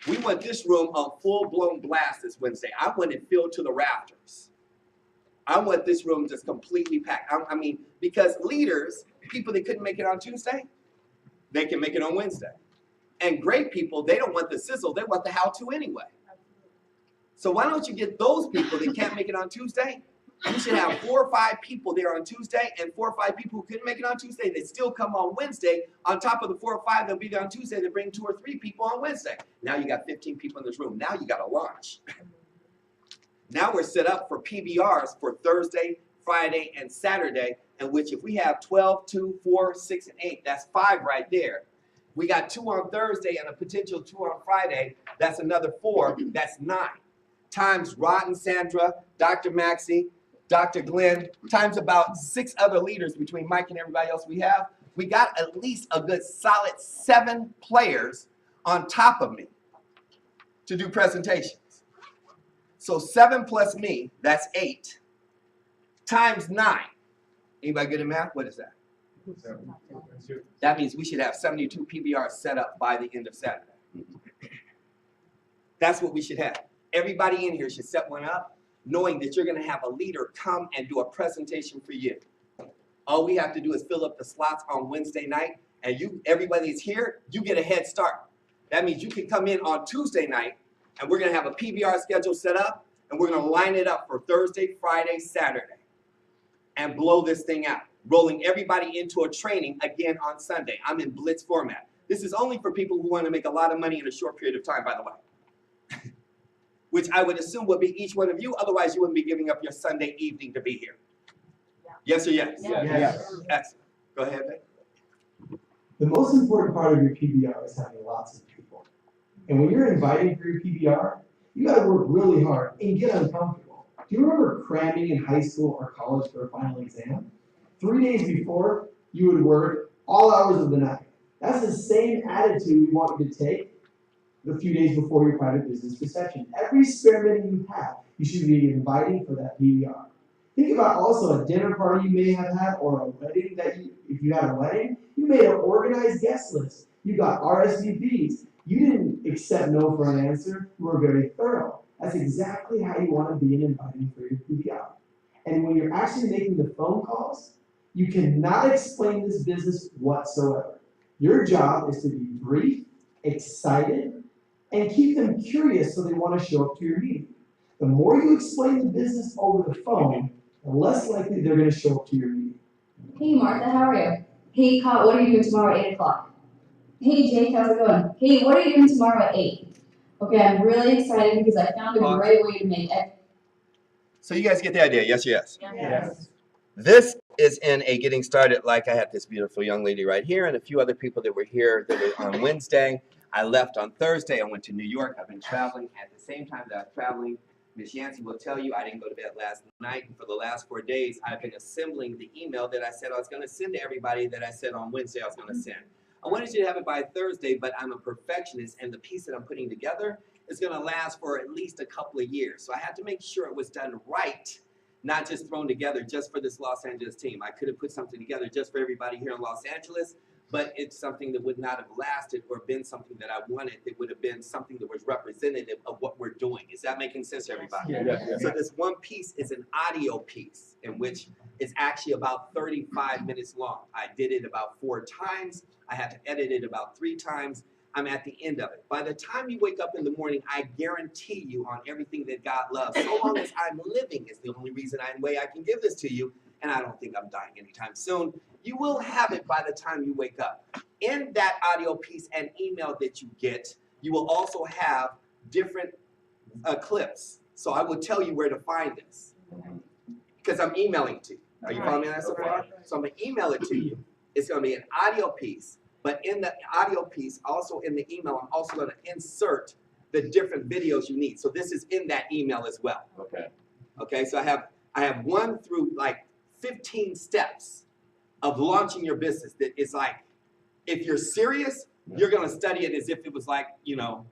We want this room on full-blown blast this Wednesday. I want it filled to the rafters. I want this room just completely packed. I mean, because leaders, people that couldn't make it on Tuesday, they can make it on Wednesday. And great people, they don't want the sizzle, they want the how-to anyway. So why don't you get those people that can't make it on Tuesday? You should have 4 or 5 people there on Tuesday and 4 or 5 people who couldn't make it on Tuesday. They still come on Wednesday. On top of the 4 or 5 that'll be there on Tuesday, they bring 2 or 3 people on Wednesday. Now you got 15 people in this room. Now you got a launch. Now we're set up for PBRs for Thursday, Friday, and Saturday, in which if we have 12, 2, 4, 6, and 8, that's 5 right there. We got 2 on Thursday and a potential 2 on Friday. That's another 4. That's 9. Times Rod and Sandra, Dr. Maxey, Dr. Glenn, times about 6 other leaders between Mike and everybody else we have. We got at least a good solid 7 players on top of me to do presentations. So 7 plus me, that's 8, times 9. Anybody good at math? What is that? That means we should have 72 PBRs set up by the end of Saturday. That's what we should have. Everybody in here should set one up, knowing that you're going to have a leader come and do a presentation for you. All we have to do is fill up the slots on Wednesday night, and everybody that's here, you get a head start. That means you can come in on Tuesday night, and we're going to have a PBR schedule set up, and we're going to line it up for Thursday, Friday, Saturday, and blow this thing out, rolling everybody into a training again on Sunday. I'm in blitz format. This is only for people who want to make a lot of money in a short period of time, by the way. Which I would assume would be each one of you. Otherwise, you wouldn't be giving up your Sunday evening to be here. Yeah. Yes or yes? Yes. Yes. Excellent. Go ahead, Vic. The most important part of your PBR is having lots of people. And when you're inviting for your PBR, you gotta work really hard and get uncomfortable. Do you remember cramming in high school or college for a final exam? 3 days before, you would work all hours of the night. That's the same attitude we want you to take a few days before your private business reception. Every spare minute you have, you should be inviting for that PBR. Think about also a dinner party you may have had or a wedding if you had a wedding, you made an organized guest list. You got RSVPs. You didn't accept no for an answer. You were very thorough. That's exactly how you want to be in inviting for your PBR. And when you're actually making the phone calls, you cannot explain this business whatsoever. Your job is to be brief, excited, and keep them curious so they want to show up to your meeting. The more you explain the business over the phone, the less likely they're going to show up to your meeting. Hey Martha, how are you? Hey Kyle, what are you doing tomorrow at 8 o'clock? Hey Jake, how's it going? Hey, what are you doing tomorrow at 8? Okay, I'm really excited because I found a great way to make it. So you guys get the idea, yes or yes? Yes. This is in a getting started, like I have this beautiful young lady right here and a few other people that were here that were on Wednesday. I left on Thursday. I went to New York. I've been traveling. At the same time that I was traveling, Miss Yancey will tell you I didn't go to bed last night. And for the last 4 days, I've been assembling the email that I said I was going to send to everybody that I said on Wednesday I was going to send. I wanted you to have it by Thursday, but I'm a perfectionist, and the piece that I'm putting together is going to last for at least a couple of years. So I had to make sure it was done right not just thrown together just for this Los Angeles team. I could have put something together just for everybody here in Los Angeles, but it's something that would not have lasted or been something that I wanted. It would have been something that was representative of what we're doing. Is that making sense to everybody? Yes. So this one piece is an audio piece in which it's actually about 35 minutes long. I did it about 4 times. I had to edit it about 3 times. I'm at the end of it. By the time you wake up in the morning, I guarantee you on everything that God loves, so long as I'm living is the only reason way I can give this to you, and I don't think I'm dying anytime soon. You will have it by the time you wake up. In that audio piece and email that you get, you will also have different clips. So I will tell you where to find this because I'm emailing it to you. Are you following me on that so far? So I'm going to email it to you. It's going to be an audio piece. But in the audio piece, also in the email, I'm also going to insert the different videos you need. So this is in that email as well. Okay. Okay, so I have 1 through like 15 steps of launching your business that is like, if you're serious, you're going to study it as if it was like, you know,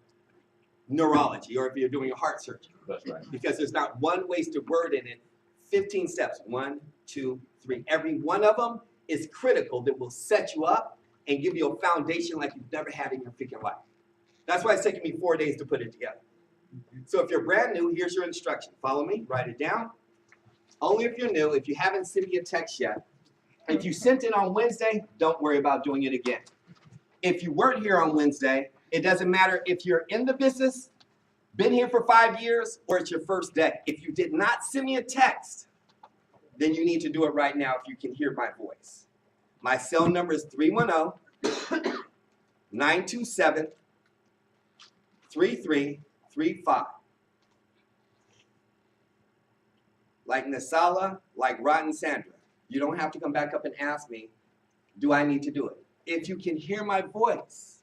neurology, or if you're doing a heart surgery. That's right. Because there's not one wasted word in it. 15 steps, 1, 2, 3. Every one of them is critical that will set you up and give you a foundation like you've never had in your freaking life. That's why it's taken me 4 days to put it together. So if you're brand new, here's your instruction. Follow me, write it down. Only if you're new, if you haven't sent me a text yet. If you sent it on Wednesday, don't worry about doing it again. If you weren't here on Wednesday, it doesn't matter if you're in the business, been here for 5 years, or it's your first day. If you did not send me a text, then you need to do it right now if you can hear my voice. My cell number is 310-927-3335. Like Nasala, like Rotten Sandra. You don't have to come back up and ask me, do I need to do it? If you can hear my voice,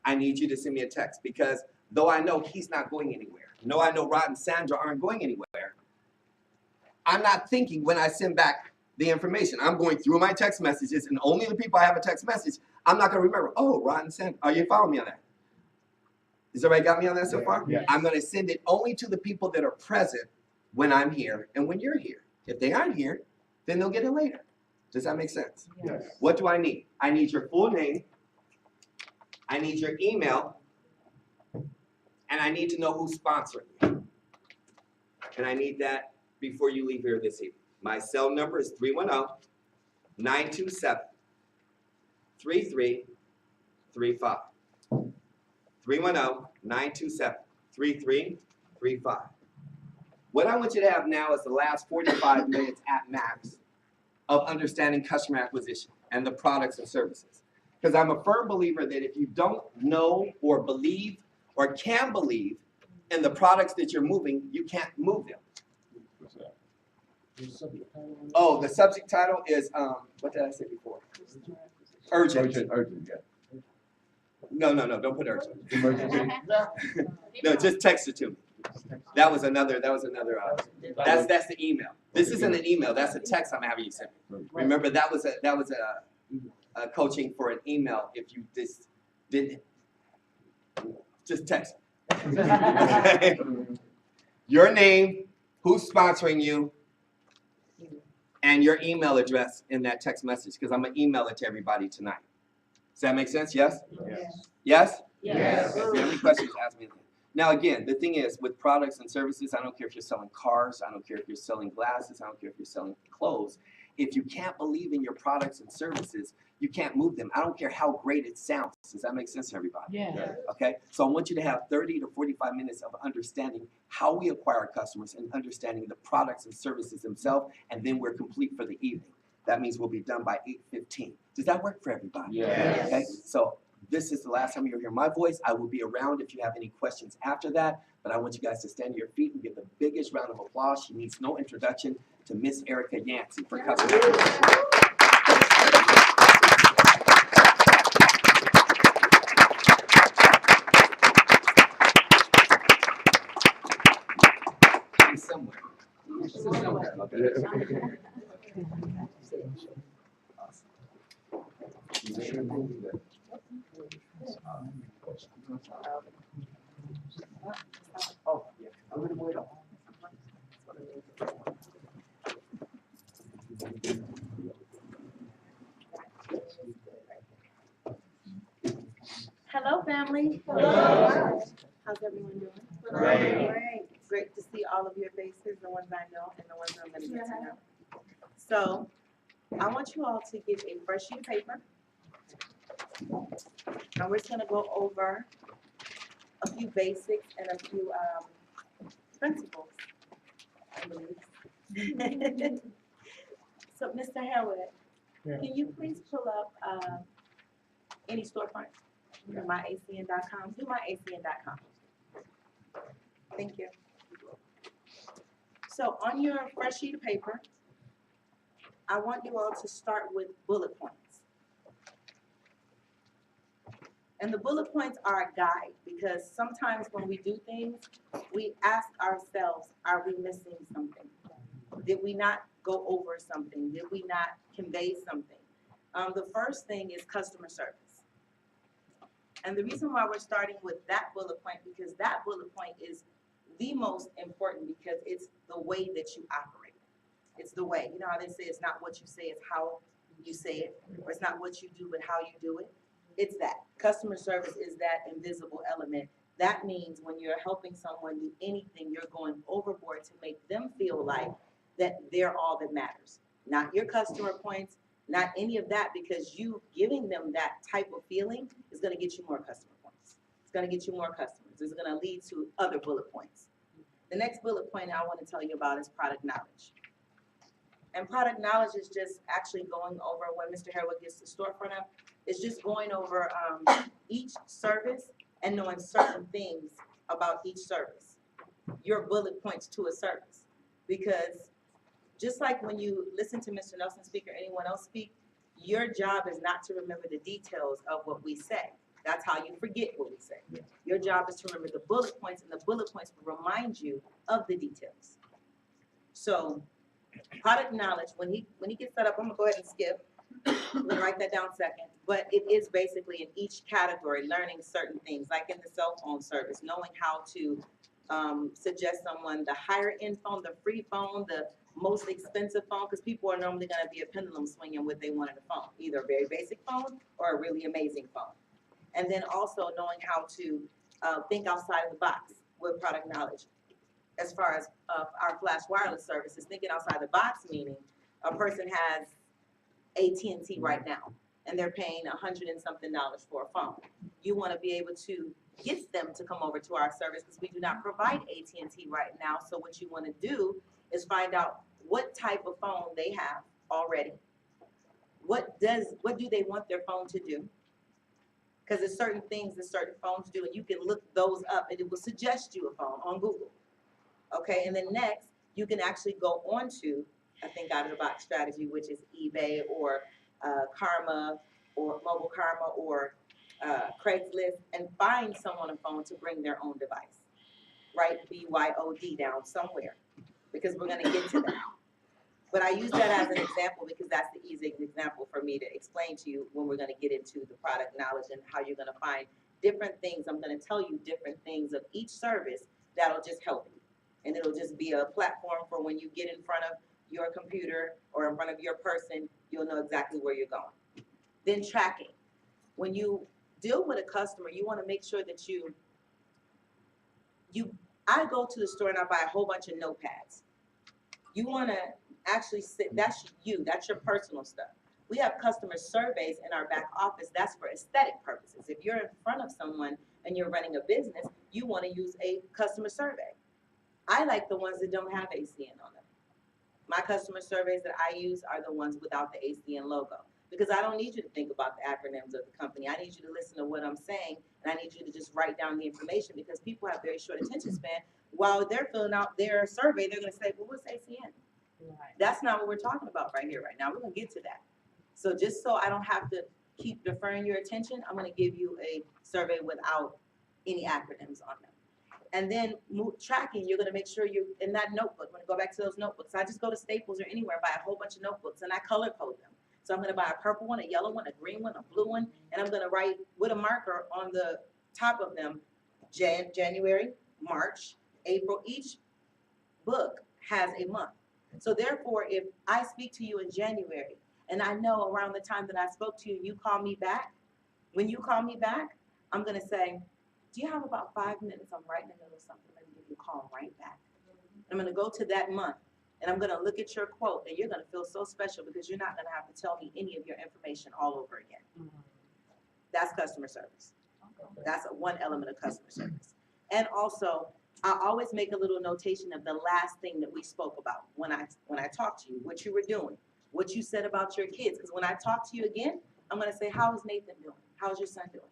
I need you to send me a text because though I know he's not going anywhere, I know Rod and Sandra aren't going anywhere, I'm not thinking when I send back the information. I'm going through my text messages, and only the people I have a text message, I'm not going to remember, oh, Rod and Sandra, are you following me on that? Has everybody got me on that so far? Yes. I'm going to send it only to the people that are present when I'm here and when you're here. If they aren't here, then they'll get it later. Does that make sense? Yes. What do I need? I need your full name. I need your email. And I need to know who's sponsoring you. And I need that before you leave here this evening. My cell number is 310-927-3335. 310-927-3335. What I want you to have now is the last 45 minutes at max of understanding customer acquisition and the products and services. Because I'm a firm believer that if you don't know or believe or can believe in the products that you're moving, you can't move them. Oh, the subject title is, what did I say before? Urgent. Urgent, yeah. No, don't put urgent. Emergency. No, just text it to me. That was another, that's the email. This isn't an email, that's a text I'm having you send me. Remember, that was a coaching for an email if you just didn't, just text. Your name, who's sponsoring you, and your email address in that text message, because I'm going to email it to everybody tonight. Does that make sense? Yes? Yes? Yes. Okay, if you have any questions, ask me. Now, again, the thing is, with products and services, I don't care if you're selling cars, I don't care if you're selling glasses, I don't care if you're selling clothes. If you can't believe in your products and services, you can't move them. I don't care how great it sounds. Does that make sense to everybody? Yeah. Okay? So I want you to have 30 to 45 minutes of understanding how we acquire customers and understanding the products and services themselves, and then we're complete for the evening. That means we'll be done by 8:15. Does that work for everybody? Yes. Okay? So this is the last time you'll hear my voice. I will be around if you have any questions after that, but I want you guys to stand to your feet and give the biggest round of applause. She needs no introduction to Miss Erica Yancey for customer acquisition. Somewhere. Oh, yeah. I'm gonna wait on. family? Hello. How's everyone doing? Great. Great to see all of your faces, the ones I know and the ones I'm gonna get to know. So, I want you all to get a fresh sheet of paper. And we're just gonna go over a few basics and a few, principles, I believe. So, Mr. Harewood, can you please pull up, any storefront? myacn.com, do myacn.com. Thank you. So on your fresh sheet of paper, I want you all to start with bullet points. And the bullet points are a guide because sometimes when we do things, we ask ourselves, are we missing something? Did we not go over something? Did we not convey something? The first thing is customer service. And the reason why we're starting with that bullet point, because that bullet point is the most important because it's the way that you operate. It's the way. You know how they say it's not what you say, it's how you say it. Or it's not what you do, but how you do it. It's that. Customer service is that invisible element. That means when you're helping someone do anything, you're going overboard to make them feel like that they're all that matters. Not your customer points, not any of that, because you giving them that type of feeling is going to get you more customer points. It's going to get you more customers. It's going to lead to other bullet points. The next bullet point I want to tell you about is product knowledge. And product knowledge is just actually going over when Mr. Harewood gets the storefront up. It's just going over each service and knowing certain things about each service. Your bullet points to a service. Because just like when you listen to Mr. Nelson speak or anyone else speak, your job is not to remember the details of what we say. That's how you forget what we say. Your job is to remember the bullet points, and the bullet points will remind you of the details. So, product knowledge, when he gets set up, I'm gonna go ahead and skip. I'm gonna write that down second. But it is basically in each category, learning certain things, like in the cell phone service, knowing how to suggest someone the higher end phone, the free phone, the most expensive phone, because people are normally going to be a pendulum swinging what they want in a phone, either a very basic phone or a really amazing phone. And then also knowing how to think outside of the box with product knowledge. As far as our flash wireless services, thinking outside the box, meaning a person has AT&T right now, and they're paying $100 and something for a phone. You want to be able to get them to come over to our service because we do not provide AT&T right now. So what you want to do is find out what type of phone they have already. What do they want their phone to do? Because there's certain things that certain phones do, and you can look those up, and it will suggest you a phone on Google. Okay, and then next, you can actually go on to a think out of the box strategy, which is eBay or Karma or Mobile Karma or Craigslist, and find someone a phone to bring their own device. Write BYOD down somewhere, because we're going to get to that. But I use that as an example because that's the easiest example for me to explain to you when we're going to get into the product knowledge and how you're going to find different things. I'm going to tell you different things of each service that'll just help you. And it'll just be a platform for when you get in front of your computer or in front of your person, you'll know exactly where you're going. Then tracking. When you deal with a customer, you want to make sure that I go to the store and I buy a whole bunch of notepads. You want to actually sit, that's your personal stuff. We have customer surveys in our back office. That's for aesthetic purposes. If you're in front of someone and you're running a business, you want to use a customer survey. I like the ones that don't have ACN on them. My customer surveys that I use are the ones without the ACN logo, because I don't need you to think about the acronyms of the company. I need you to listen to what I'm saying, and I need you to just write down the information, because people have very short attention span. While they're filling out their survey, they're going to say, well, what's ACN? Right. That's not what we're talking about right here, right now. We're going to get to that. So just so I don't have to keep deferring your attention, I'm going to give you a survey without any acronyms on them. And then tracking, you're going to make sure you're in that notebook. I'm going to go back to those notebooks. I just go to Staples or anywhere, buy a whole bunch of notebooks, and I color code them. So I'm going to buy a purple one, a yellow one, a green one, a blue one, and I'm going to write with a marker on the top of them, January, March, April. Each book has a month. So therefore, if I speak to you in January, and I know around the time that I spoke to you, you call me back, when you call me back, I'm gonna say, do you have about 5 minutes? I'm right in the middle of something. Let me give you a call right back. I'm gonna go to that month and I'm gonna look at your quote and you're gonna feel so special because you're not gonna have to tell me any of your information all over again. That's customer service. That's one element of customer service. And also, I always make a little notation of the last thing that we spoke about when I talked to you, what you were doing, what you said about your kids. Because when I talk to you again, I'm gonna say, how is Nathan doing? How's your son doing?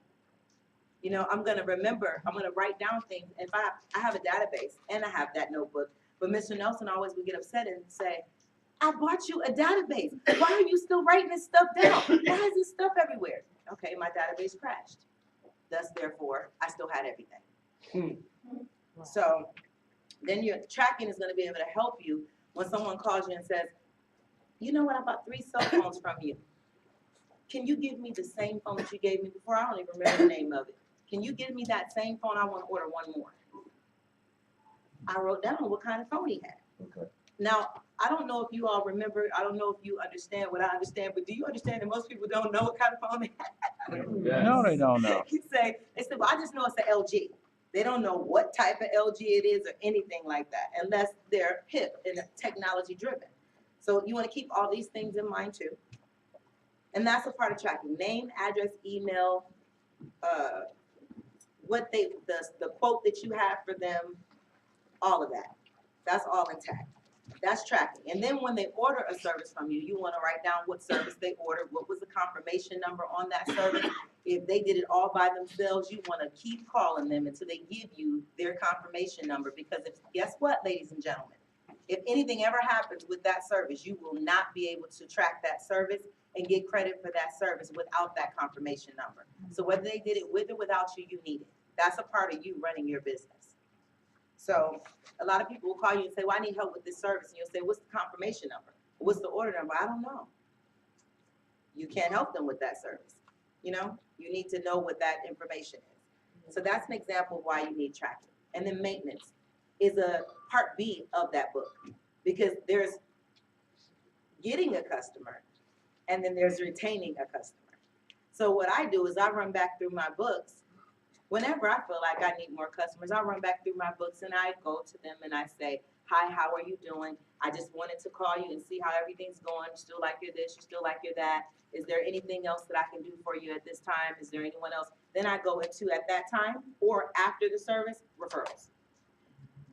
You know, I'm gonna remember, I'm gonna write down things. If I have a database and I have that notebook, but Mr. Nelson always would get upset and say, I bought you a database. Why are you still writing this stuff down? Why is this stuff everywhere? Okay, my database crashed. Thus, therefore, I still had everything. So then your tracking is gonna be able to help you when someone calls you and says, you know what, I bought 3 cell phones from you. Can you give me the same phone that you gave me before? I don't even remember the name of it. Can you give me that same phone? I want to order one more. I wrote down what kind of phone he had. Okay. Now, I don't know if you all remember, I don't know if you understand what I understand, but do you understand that most people don't know what kind of phone they have? No, they don't know. They say, well, I just know it's an LG. They don't know what type of LG it is or anything like that, unless they're hip and technology driven. So you want to keep all these things in mind too. And that's a part of tracking. Name, address, email, the quote that you have for them, all of that. That's all intact. That's tracking. And then when they order a service from you, you want to write down what service they ordered, what was the confirmation number on that service. If they did it all by themselves, you want to keep calling them until they give you their confirmation number. Because guess what, ladies and gentlemen? If anything ever happens with that service, you will not be able to track that service and get credit for that service without that confirmation number. So whether they did it with or without you, you need it. That's a part of you running your business. So a lot of people will call you and say, well, I need help with this service. And you'll say, what's the confirmation number? What's the order number? I don't know. You can't help them with that service. You know, you need to know what that information is. So that's an example of why you need tracking. And then maintenance is a part B of that book, because there's getting a customer and then there's retaining a customer. So what I do is I run back through my books. Whenever I feel like I need more customers, I run back through my books and I go to them and I say, hi, how are you doing? I just wanted to call you and see how everything's going. You still like you're this, you still like you're that. Is there anything else that I can do for you at this time? Is there anyone else? Then I go into, at that time or after the service, referrals.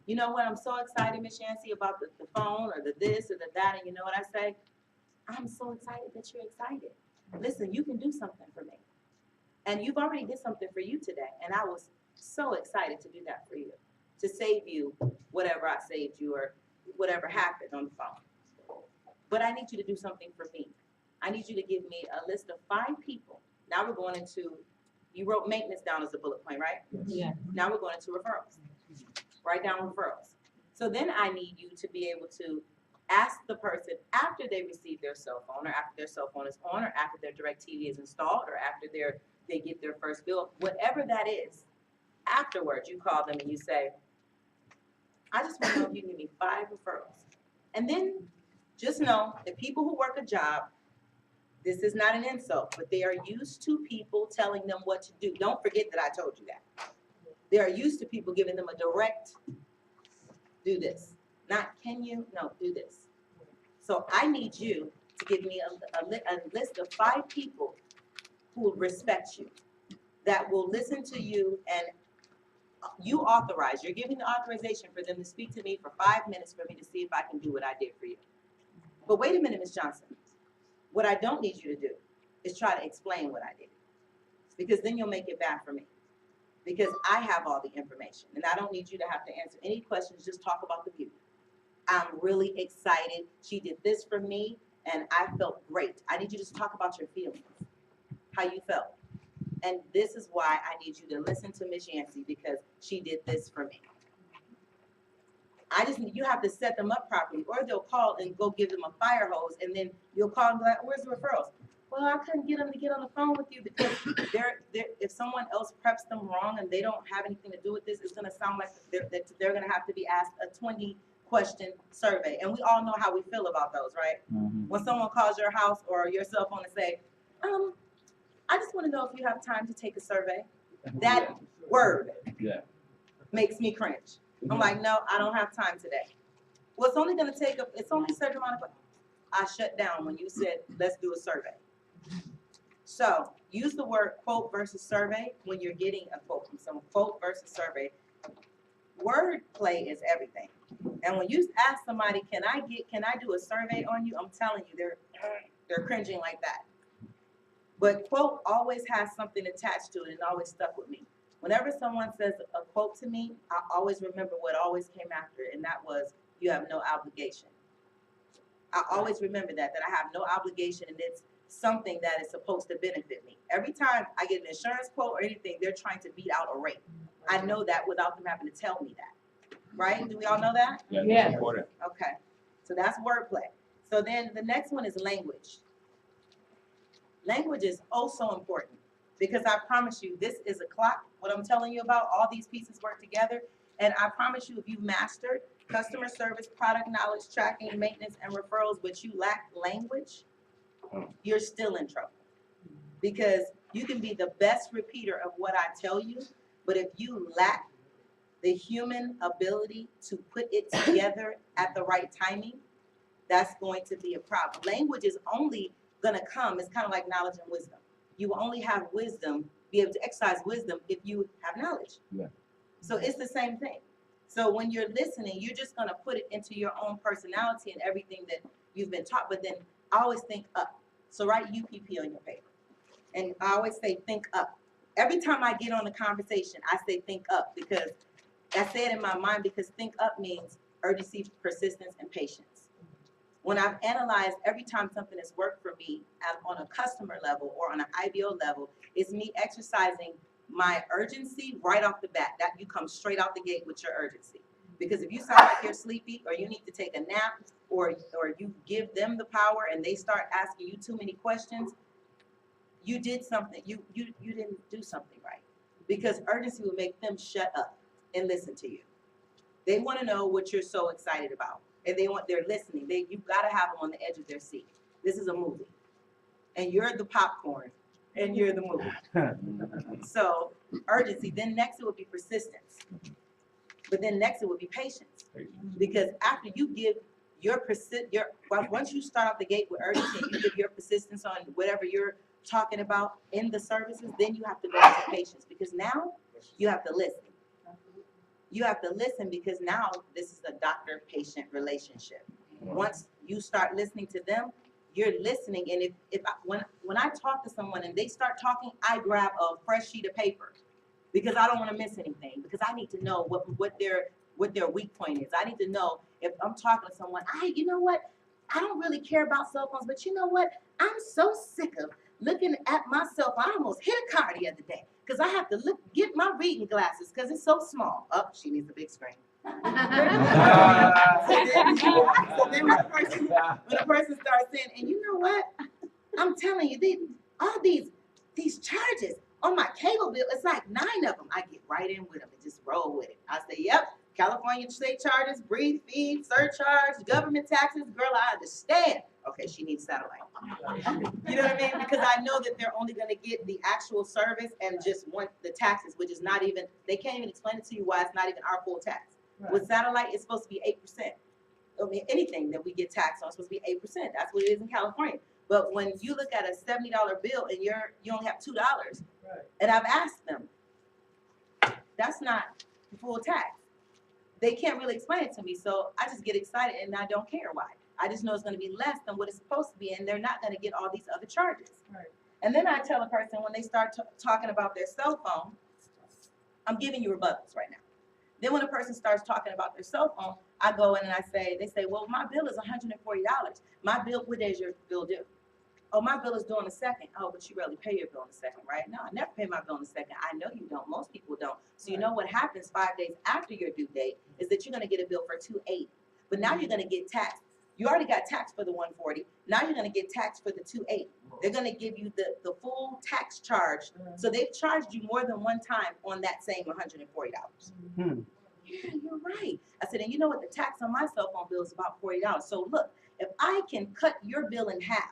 You know what? I'm so excited, Miss Yancey, about the phone or the this or the that. And you know what I say? I'm so excited that you're excited. Listen, you can do something for me. And you've already did something for you today. And I was so excited to do that for you, to save you whatever I saved you or whatever happened on the phone. But I need you to do something for me. I need you to give me a list of 5 people. Now we're going into, you wrote maintenance down as a bullet point, right? Yeah. Now we're going into referrals. Write down referrals. So then I need you to be able to ask the person after they receive their cell phone, or after their cell phone is on, or after their DirecTV is installed, or after they get their first bill, whatever that is, afterwards you call them and you say, I just want to know if you can give me 5 referrals. And then just know that people who work a job, this is not an insult, but they are used to people telling them what to do. Don't forget that I told you that. They are used to people giving them a direct, do this. Not can you, no, do this. So I need you to give me a list of 5 people who will respect you, that will listen to you, and you authorize, you're giving the authorization for them to speak to me for 5 minutes for me to see if I can do what I did for you. But wait a minute, Ms. Johnson. What I don't need you to do is try to explain what I did, because then you'll make it bad for me, because I have all the information and I don't need you to have to answer any questions. Just talk about the beauty. I'm really excited. She did this for me and I felt great. I need you to just talk about your feelings, how you felt. And this is why I need you to listen to Miss Yancey, because she did this for me. You have to set them up properly, or they'll call and go give them a fire hose, and then you'll call and be like, where's the referrals? Well, I couldn't get them to get on the phone with you because if someone else preps them wrong and they don't have anything to do with this, it's going to sound like they're going to have to be asked a 20-question survey. And we all know how we feel about those, right? Mhm. When someone calls your house or your cell phone and say, I just want to know if you have time to take a survey. That word Yeah. makes me cringe. I'm like, no, I don't have time today. Well, it's only gonna take it's only a certain amount of, I shut down when you said, let's do a survey. So use the word quote versus survey when you're getting a quote from someone. Quote versus survey. Word play is everything. And when you ask somebody, can I do a survey on you? I'm telling you, they're cringing like that. But quote always has something attached to it and always stuck with me. Whenever someone says a quote to me, I always remember what always came after it, and that was, you have no obligation. I always remember that I have no obligation, and it's something that is supposed to benefit me. Every time I get an insurance quote or anything, they're trying to beat out a rate. I know that without them having to tell me that. Right? Do we all know that? Yeah. Yeah. That's important. Okay. So that's wordplay. So then the next one is language. Language is oh so important, because I promise you, this is a clock. What I'm telling you about, all these pieces work together. And I promise you, if you mastered customer service, product knowledge, tracking, maintenance, and referrals, but you lack language, you're still in trouble. Because you can be the best repeater of what I tell you, but if you lack the human ability to put it together at the right timing, that's going to be a problem. Language is only gonna come, it's kind of like knowledge and wisdom. You will only have wisdom, be able to exercise wisdom if you have knowledge. Yeah. So it's the same thing. So when you're listening, you're just gonna put it into your own personality and everything that you've been taught, but then I always think up. So write UPP on your paper. And I always say think up. Every time I get on a conversation, I say think up, because I say it in my mind, because think up means urgency, persistence, and patience. When I've analyzed every time something has worked for me on a customer level or on an IBO level, it's me exercising my urgency right off the bat. That you come straight out the gate with your urgency. Because if you sound like you're sleepy, or you need to take a nap, or you give them the power and they start asking you too many questions, you did something, you didn't do something right. Because urgency will make them shut up and listen to you. They want to know what you're so excited about. And they're listening. You've got to have them on the edge of their seat. This is a movie. And you're the popcorn, and you're the movie. So urgency, then next it would be persistence. But then next it would be patience. Because after you give once you start out the gate with urgency, and you give your persistence on whatever you're talking about in the services, then you have to go into patience, because now you have to listen. You have to listen, because now this is a doctor-patient relationship. Once you start listening to them, you're listening. And when I talk to someone and they start talking, I grab a fresh sheet of paper, because I don't want to miss anything, because I need to know what their weak point is. I need to know if I'm talking to someone, you know what? I don't really care about cell phones, but you know what? I'm so sick of looking at my cell phone. I almost hit a car the other day, because I have to get my reading glasses because it's so small. Oh, she needs a big screen. So then when the person starts saying, and you know what? I'm telling you, all these charges on my cable bill, it's like 9 of them. I get right in with them and just roll with it. I say, yep, California state charges, breathe fees, surcharge, government taxes. Girl, I understand. Okay, she needs satellite. You know what I mean? Because I know that they're only going to get the actual service and just want the taxes, which is not even, they can't even explain it to you why it's not even our full tax. Right. With satellite, it's supposed to be 8%. I mean, anything that we get taxed on is supposed to be 8%. That's what it is in California. But when you look at a $70 bill and you only have $2, right. And I've asked them, that's not full tax. They can't really explain it to me, so I just get excited and I don't care why. I just know it's going to be less than what it's supposed to be, and they're not going to get all these other charges. Right. And then I tell a person when they start talking about their cell phone, I'm giving you rebuttals right now. Then when a person starts talking about their cell phone, I go in and they say, well, my bill is $140. My bill, what day is your bill due? Oh, my bill is due on the 2nd. Oh, but you rarely pay your bill on the 2nd, right? No, I never pay my bill on the 2nd. I know you don't. Most people don't. So you know what happens 5 days after your due date is that you're going to get a bill for $280. But now you're going to get taxed. You already got taxed for the $140. Now you're going to get taxed for the $280. They're going to give you the full tax charge. So they've charged you more than one time on that same $140. Yeah, you're right. I said, and you know what? The tax on my cell phone bill is about $40. So look, if I can cut your bill in half,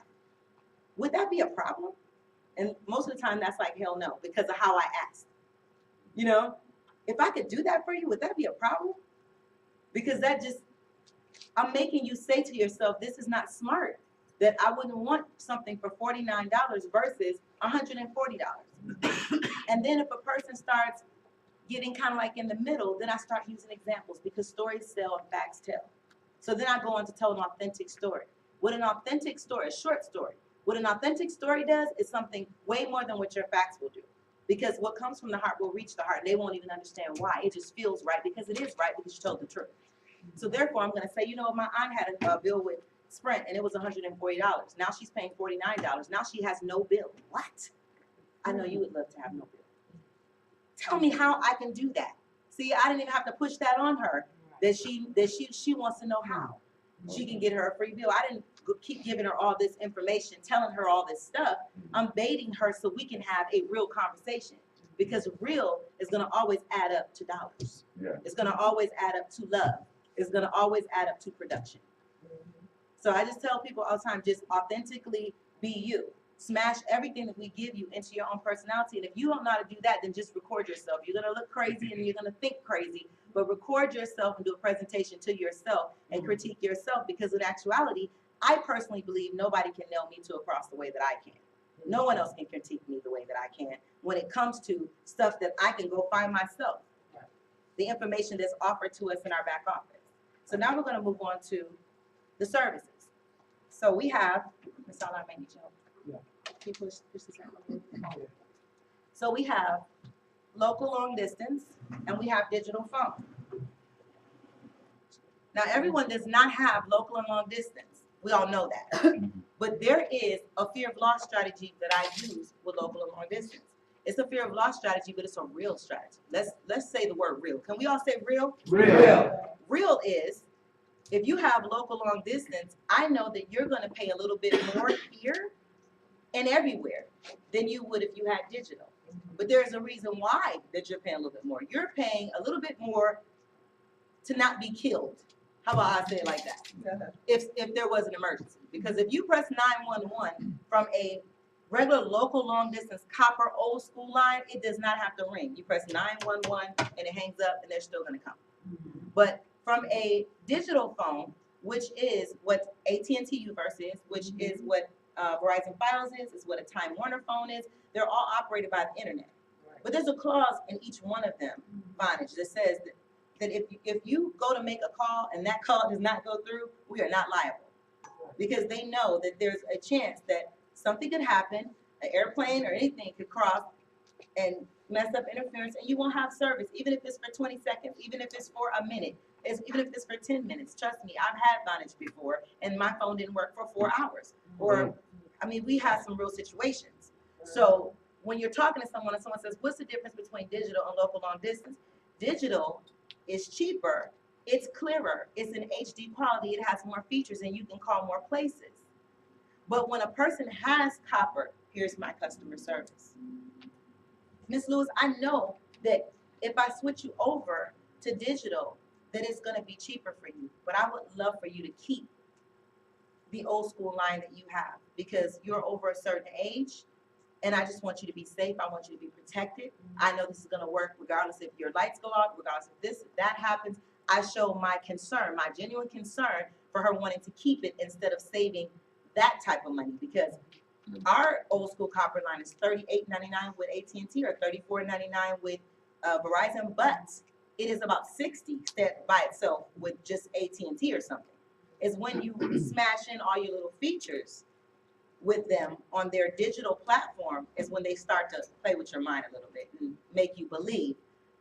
would that be a problem? And most of the time that's like, hell no, because of how I asked. You know, if I could do that for you, would that be a problem? Because I'm making you say to yourself, this is not smart. That I wouldn't want something for $49 versus $140. And then if a person starts getting kind of like in the middle, then I start using examples because stories sell and facts tell. So then I go on to tell an authentic story. What an authentic story, a short story, what an authentic story does is something way more than what your facts will do. Because what comes from the heart will reach the heart. And they won't even understand why. It just feels right because it is right because you told the truth. So therefore, I'm going to say, you know, my aunt had a bill with Sprint and it was $140. Now she's paying $49. Now she has no bill. What? I know you would love to have no bill. Tell me how I can do that. See, I didn't even have to push that on her. That she wants to know how she can get her a free bill. I didn't keep giving her all this information, telling her all this stuff. I'm baiting her so we can have a real conversation because real is going to always add up to dollars. Yeah. It's going to always add up to love. It's going to always add up to production. So I just tell people all the time, just authentically be you. Smash everything that we give you into your own personality. And if you don't know how to do that, then just record yourself. You're going to look crazy and you're going to think crazy, but record yourself and do a presentation to yourself and critique yourself because in actuality, I personally believe nobody can nail me to a cross the way that I can. No one else can critique me the way that I can when it comes to stuff that I can go find myself. The information that's offered to us in our back office. So now we're going to move on to the services. So we have, Ms. Sala, I may need your help. Can you push this down? So we have local long distance and we have digital phone. Now everyone does not have local and long distance. We all know that. But there is a fear of loss strategy that I use with local and long distance. It's a fear of loss strategy, but it's a real strategy. Let's say the word real. Can we all say real? Real. Real is, if you have local long distance, I know that you're going to pay a little bit more here and everywhere than you would if you had digital. But there's a reason why that you're paying a little bit more. You're paying a little bit more to not be killed. How about I say it like that? If there was an emergency. Because if you press 911 from a regular local long distance copper old school line, it does not have to ring. You press 911 and it hangs up and they're still going to come. But from a digital phone, which is what AT&T Uverse is, which is what Verizon Fios is what a Time Warner phone is, they're all operated by the internet. But there's a clause in each one of them, Vonage, that says that if you go to make a call and that call does not go through, we are not liable. Because they know that there's a chance that something could happen, an airplane or anything could cross and mess up interference and you won't have service, even if it's for 20 seconds, even if it's for a minute, even if it's for 10 minutes. Trust me, I've had Vonage before and my phone didn't work for 4 hours. Or, I mean, we had some real situations. So when you're talking to someone and someone says, what's the difference between digital and local long distance? Digital is cheaper, it's clearer, it's in HD quality, it has more features and you can call more places. But when a person has copper, here's my customer service. Ms. Lewis, I know that if I switch you over to digital, that it's going to be cheaper for you. But I would love for you to keep the old school line that you have because you're over a certain age and I just want you to be safe. I want you to be protected. I know this is going to work regardless if your lights go out, regardless if this, if that happens. I show my concern, my genuine concern for her wanting to keep it instead of saving that type of money because our old school copper line is $38.99 with AT&T or $34.99 with Verizon, but it is about $60 by itself with just AT&T or something. Is when you smash in all your little features with them on their digital platform is when they start to play with your mind a little bit and make you believe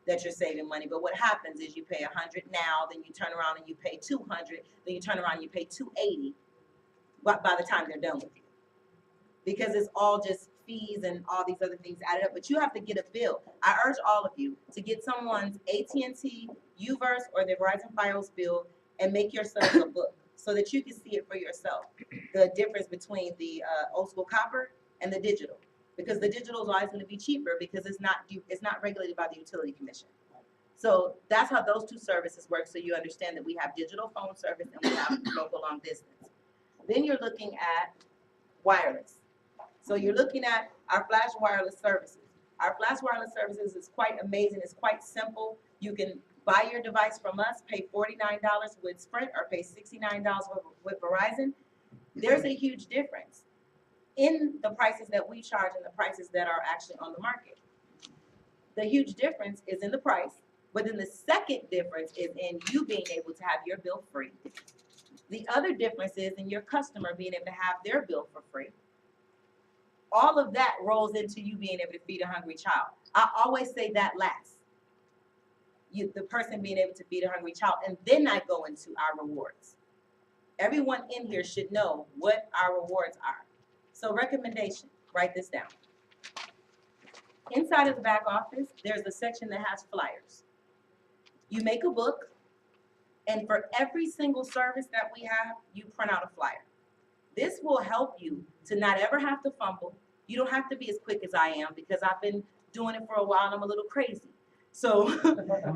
that you're saving money. But what happens is you pay $100 now, then you turn around and you pay $200, then you turn around and you pay $280 by the time they're done with you. Because it's all just fees and all these other things added up. But you have to get a bill. I urge all of you to get someone's AT&T, Uverse, or their Verizon Fios bill and make yourself a book so that you can see it for yourself. The difference between the old school copper and the digital. Because the digital is always going to be cheaper because it's not regulated by the utility commission. So that's how those two services work. So you understand that we have digital phone service and we have local long distance. Then you're looking at wireless. So you're looking at our flash wireless services. Our flash wireless services is quite amazing. It's quite simple. You can buy your device from us, pay $49 with Sprint or pay $69 with Verizon. There's a huge difference in the prices that we charge and the prices that are actually on the market. The huge difference is in the price, but then the second difference is in you being able to have your bill free. The other difference is in your customer being able to have their bill for free. All of that rolls into you being able to feed a hungry child. I always say that last. The person being able to feed a hungry child, and then I go into our rewards. Everyone in here should know what our rewards are. So recommendation, write this down. Inside of the back office, there's a section that has flyers. You make a book, and for every single service that we have, you print out a flyer. This will help you to not ever have to fumble. You don't have to be as quick as I am because I've been doing it for a while and I'm a little crazy. So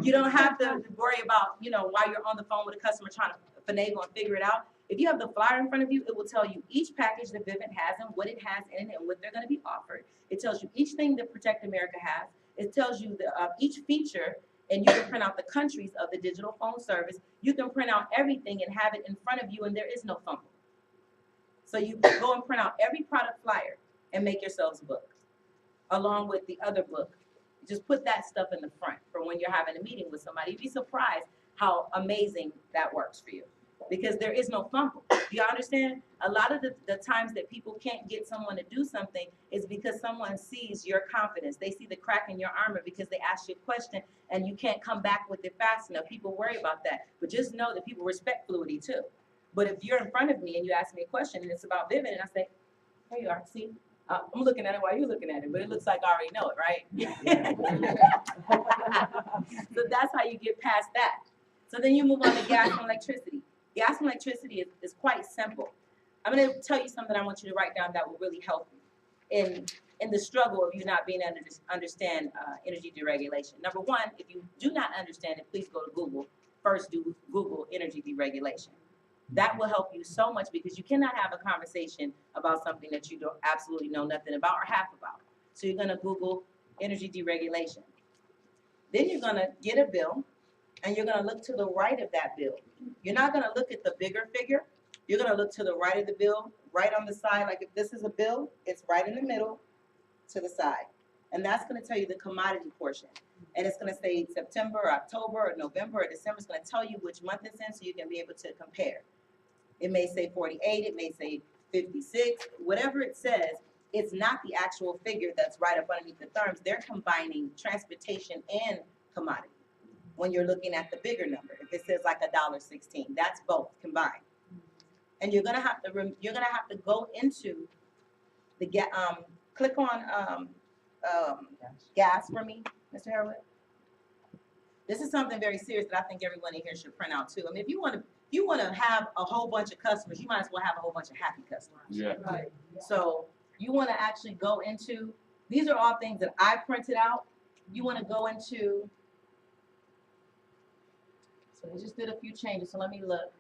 you don't have to worry about, while you're on the phone with a customer trying to finagle and figure it out. If you have the flyer in front of you, it will tell you each package that Vivint has and what it has in it and what they're going to be offered. It tells you each thing that Protect America has. It tells you each feature, and you can print out the countries of the digital phone service. You can print out everything and have it in front of you, and there is no fumble. So you go and print out every product flyer and make yourselves a book, along with the other book. Just put that stuff in the front for when you're having a meeting with somebody. You'd be surprised how amazing that works for you, because there is no fumble. Do you understand? A lot of the times that people can't get someone to do something is because someone sees your confidence. They see the crack in your armor because they ask you a question and you can't come back with it fast enough. People worry about that. But just know that people respect fluidity too. But if you're in front of me and you ask me a question and it's about Vivint, and I say, here you are, see? I'm looking at it while you're looking at it, but it looks like I already know it, right? So that's how you get past that. So then you move on to gas and electricity. Gas and electricity is quite simple. I'm going to tell you something I want you to write down that will really help you in the struggle of you not being able to understand energy deregulation. Number one, if you do not understand it, please go to Google. First, do Google energy deregulation. That will help you so much, because you cannot have a conversation about something that you don't absolutely know nothing about or half about. So you're going to Google energy deregulation. Then you're going to get a bill, and you're going to look to the right of that bill. You're not going to look at the bigger figure. You're going to look to the right of the bill, right on the side. Like if this is a bill, it's right in the middle to the side. And that's going to tell you the commodity portion. And it's going to say September, or October, or November, or December. It's going to tell you which month it's in so you can be able to compare. It may say 48, it may say 56, whatever it says, it's not the actual figure that's right up underneath the terms. They're combining transportation and commodity when you're looking at the bigger number. If it says like $1.16, that's both combined. And you're gonna have to go into the click on gas for me, Mr. Harwood. This is something very serious that I think everyone in here should print out too. I mean, if you want to have a whole bunch of customers, you might as well have a whole bunch of happy customers. Yeah. Right. So you want to actually go into, these are all things that I printed out. You want to go into, so they just did a few changes. So let me look.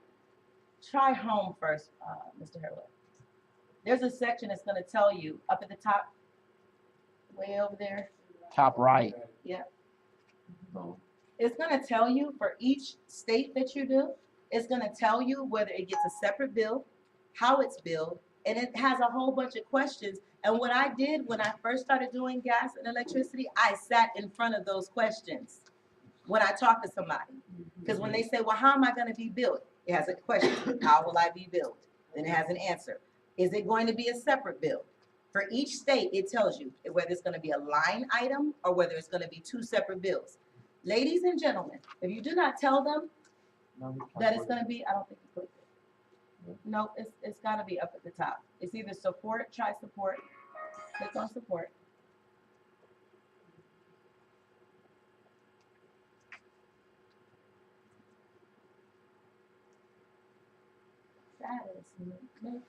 Try home first, Mr. Harwood. There's a section that's going to tell you up at the top, way over there. Top right. Yeah. It's going to tell you for each state that you do, it's going to tell you whether it gets a separate bill, how it's billed, and it has a whole bunch of questions. And what I did when I first started doing gas and electricity, I sat in front of those questions when I talk to somebody. Because when they say, well, how am I going to be billed? It has a question. How will I be billed? Then it has an answer. Is it going to be a separate bill? For each state, it tells you whether it's going to be a line item or whether it's going to be two separate bills. Ladies and gentlemen, if you do not tell them that it's going to be, I don't think you clicked it. No, it's got to be up at the top. It's either support, try support, click on support.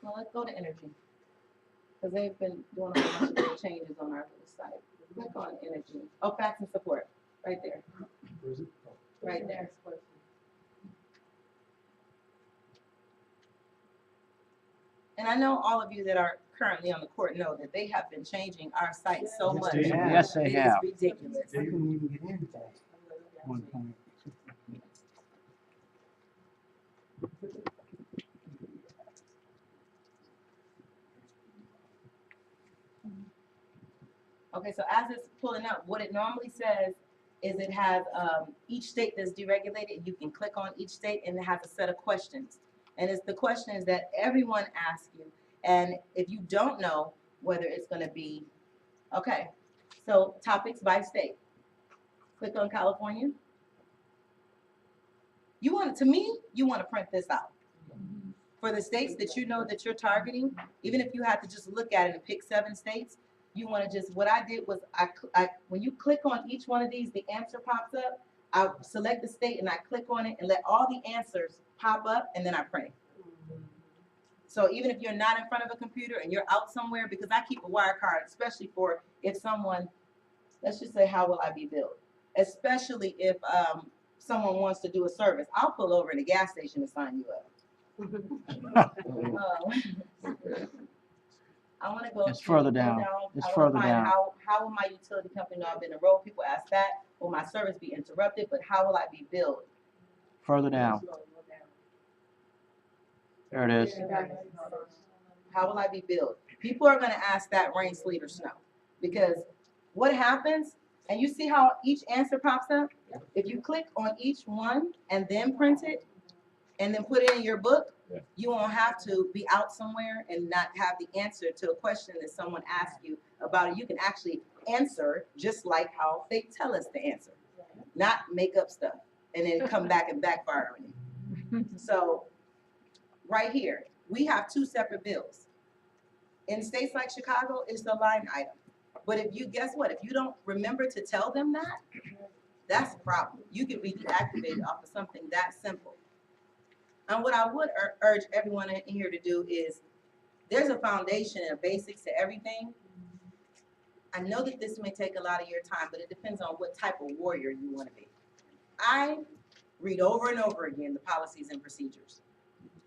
Well, let's go to energy, because they've been doing a whole bunch of changes on our little site. Click on energy. Oh, facts and support, right there. Right there. And I know all of you that are currently on the court know that they have been changing our site so Yes, much. they have. Yes, they It is have. ridiculous. They couldn't even get in. One point. Okay, so as it's pulling up, what it normally says is it has each state that's deregulated. You can click on each state and it has a set of questions. And it's the questions that everyone asks you. And if you don't know whether it's going to be, okay, so topics by state. Click on California. You want, to me, you want to print this out. For the states that you know that you're targeting, even if you had to just look at it and pick 7 states, you want to just, what I did was, when you click on each one of these, the answer pops up. I select the state and I click on it and let all the answers pop up, and then I print. So even if you're not in front of a computer and you're out somewhere, because I keep a wire card, especially for if someone, let's just say, how will I be billed? Especially if someone wants to do a service. I'll pull over in a gas station to sign you up. I want to go. It's further down. It's further down. How will my utility company know I've been enrolled? People ask that. Will my service be interrupted? But how will I be billed? Further down. There it is. How will I be billed? People are going to ask that rain, sleet, or snow. Because what happens, and you see how each answer pops up? If you click on each one and then print it, and then put it in your book, you won't have to be out somewhere and not have the answer to a question that someone asks you about it. You can actually answer just like how they tell us to answer, not make up stuff and then come back and backfire on you. So right here, we have 2 separate bills. In states like Chicago, it's the line item. But if you, guess what? If you don't remember to tell them that, that's a problem. You could be deactivated off of something that simple. And what I would urge everyone in here to do is, there's a foundation and a basics to everything. I know that this may take a lot of your time, but it depends on what type of warrior you want to be. I read over and over again the policies and procedures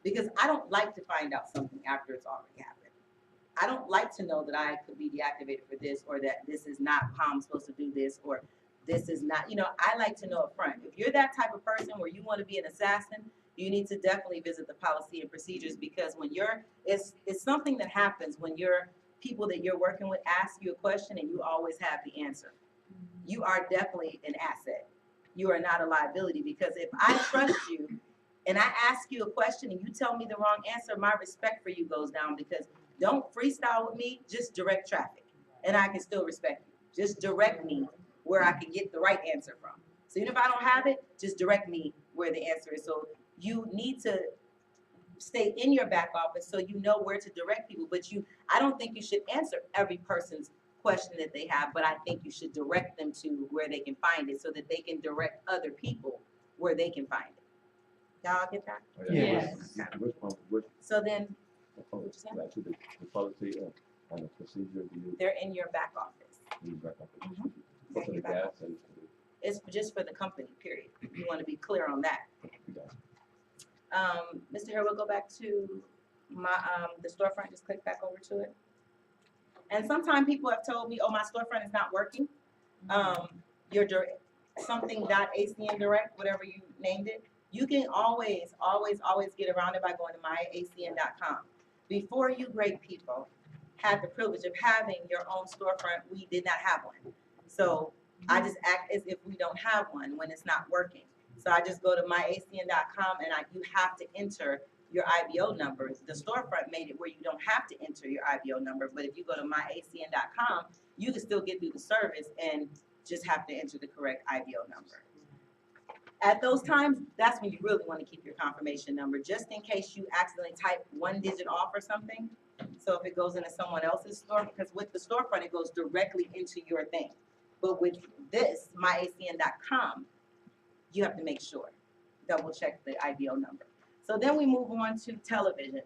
because I don't like to find out something after it's already happened. I don't like to know that I could be deactivated for this, or that this is not how I'm supposed to do this, or this is not, I like to know up front. If you're that type of person where you want to be an assassin, you need to definitely visit the policy and procedures, because when it's something that happens when people that you're working with ask you a question and you always have the answer. You are definitely an asset. You are not a liability, because if I trust you and I ask you a question and you tell me the wrong answer, my respect for you goes down, because don't freestyle with me, just direct traffic and I can still respect you. Just direct me where I can get the right answer from. So even if I don't have it, just direct me where the answer is. So you need to stay in your back office so you know where to direct people. But I don't think you should answer every person's question that they have, but I think you should direct them to where they can find it so that they can direct other people where they can find it. Y'all get that? Yes. So then, The policy and the procedure you they're in your back office. use back up. Mhm. For the gas and It's just for the company, period. You want to be clear on that. Mr. Here, we'll go back to the storefront. Just click back over to it. And sometimes people have told me, "Oh, my storefront is not working." Your something.acn direct, whatever you named it. You can always get around it by going to myacn.com. Before you great people had the privilege of having your own storefront, we did not have one. So I just act as if we don't have one when it's not working. So I just go to myacn.com and you have to enter your IBO number. The storefront made it where you don't have to enter your IBO number, but if you go to myacn.com, you can still get through the service and just have to enter the correct IBO number. At those times, that's when you really want to keep your confirmation number, just in case you accidentally type 1 digit off or something. So if it goes into someone else's store, because with the storefront, it goes directly into your thing. But with this, myacn.com, you have to make sure, double check the IBO number. So then we move on to television.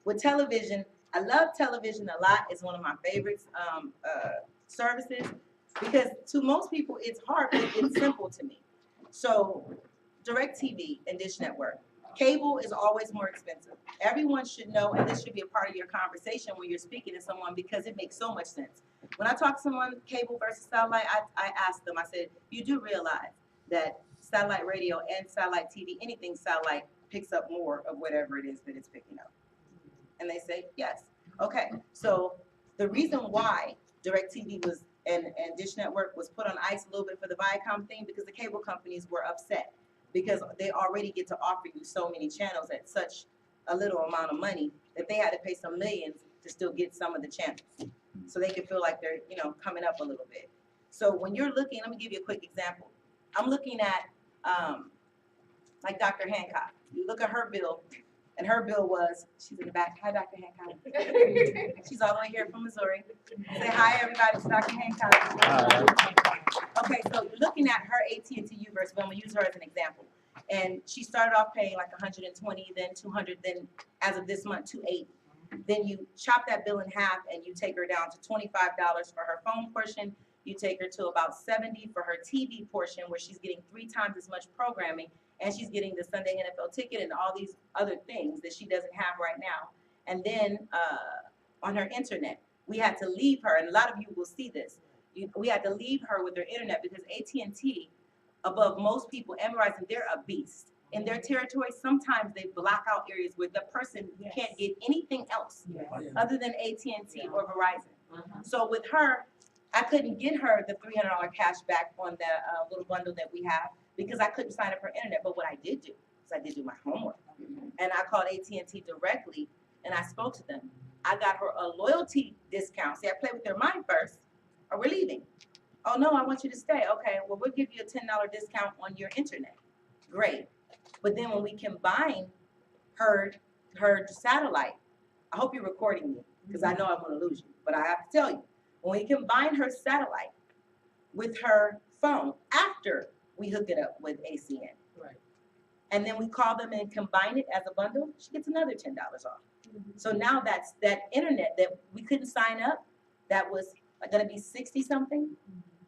With television, I love television a lot. It's one of my favorite services, because to most people it's hard, but it's simple to me. So DirecTV and Dish Network, Cable is always more expensive. Everyone should know, and this should be a part of your conversation when you're speaking to someone because it makes so much sense. When I talk to someone, cable versus satellite, I ask them, I said, you do realize that satellite radio and satellite TV, anything satellite picks up more of whatever it is that it's picking up. And they say, yes. Okay, so the reason why DirecTV was and Dish Network was put on ice a little bit for the Viacom thing because the cable companies were upset because they already get to offer you so many channels at such a little amount of money that they had to pay some millions to still get some of the channels. So they can feel like they're, you know, coming up a little bit. So when you're looking, let me give you a quick example. I'm looking at like Dr. Hancock. You look at her bill, and her bill was, she's in the back. Hi, Dr. Hancock. She's all the way here from Missouri. Say hi, everybody. It's Dr. Hancock. Okay, so you're looking at her AT&T U-verse, but I'm gonna use her as an example. And she started off paying like 120, then 200, then as of this month, 280. Then you chop that bill in half and you take her down to $25 for her phone portion. You take her to about 70 for her TV portion, where she's getting 3 times as much programming, and she's getting the Sunday NFL ticket and all these other things that she doesn't have right now. And then on her internet, we had to leave her, and a lot of you will see this. We had to leave her with her internet because AT&T, above most people, and Verizon, they're a beast. In their territory, sometimes they block out areas where the person can't get anything else other than AT&T or Verizon. So with her, I couldn't get her the $300 cash back on the little bundle that we have because I couldn't sign up for internet. But what I did do is I did do my homework. And I called AT&T directly and I spoke to them. I got her a loyalty discount. See, I played with their mind first. Or we're leaving. Oh no, I want you to stay. Okay, well we'll give you a $10 discount on your internet. Great. But then when we combine her satellite, I hope you're recording me because I know I'm going to lose you. But I have to tell you, when we combine her satellite with her phone after we hook it up with ACN, and then we call them and combine it as a bundle, she gets another $10 off. So now that's that internet that we couldn't sign up, that was going to be 60 something.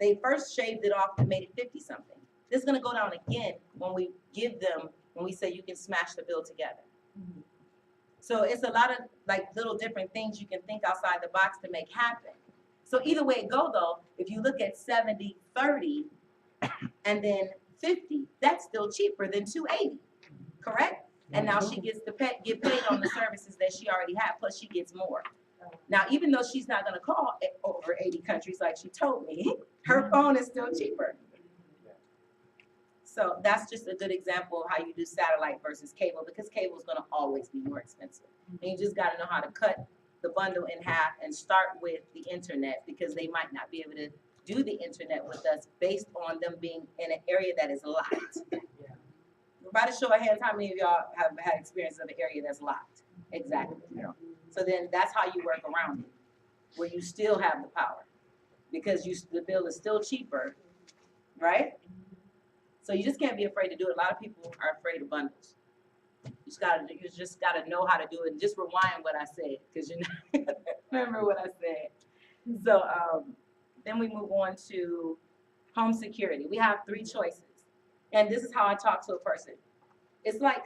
They first shaved it off and made it 50 something. This is going to go down again when we give them, when we say you can smash the bill together. So it's a lot of like little different things you can think outside the box to make happen. So either way it go though, if you look at 70, 30, and then 50, that's still cheaper than 280, correct? And now she gets to get paid on the services that she already had, plus she gets more. Now, even though she's not going to call over 80 countries like she told me, her phone is still cheaper. So that's just a good example of how you do satellite versus cable, because cable is going to always be more expensive. And you just got to know how to cut the bundle in half and start with the internet, because they might not be able to do the internet with us based on them being in an area that is locked. By the show of hands, how many of y'all have had experience of an area that's locked? Exactly. Yeah. So then that's how you work around it, where you still have the power, because the bill is still cheaper, right? So you just can't be afraid to do it. A lot of people are afraid of bundles. You just gotta know how to do it. And just rewind what I said, because you know, remember what I said. So then we move on to home security. We have 3 choices, and this is how I talk to a person. It's like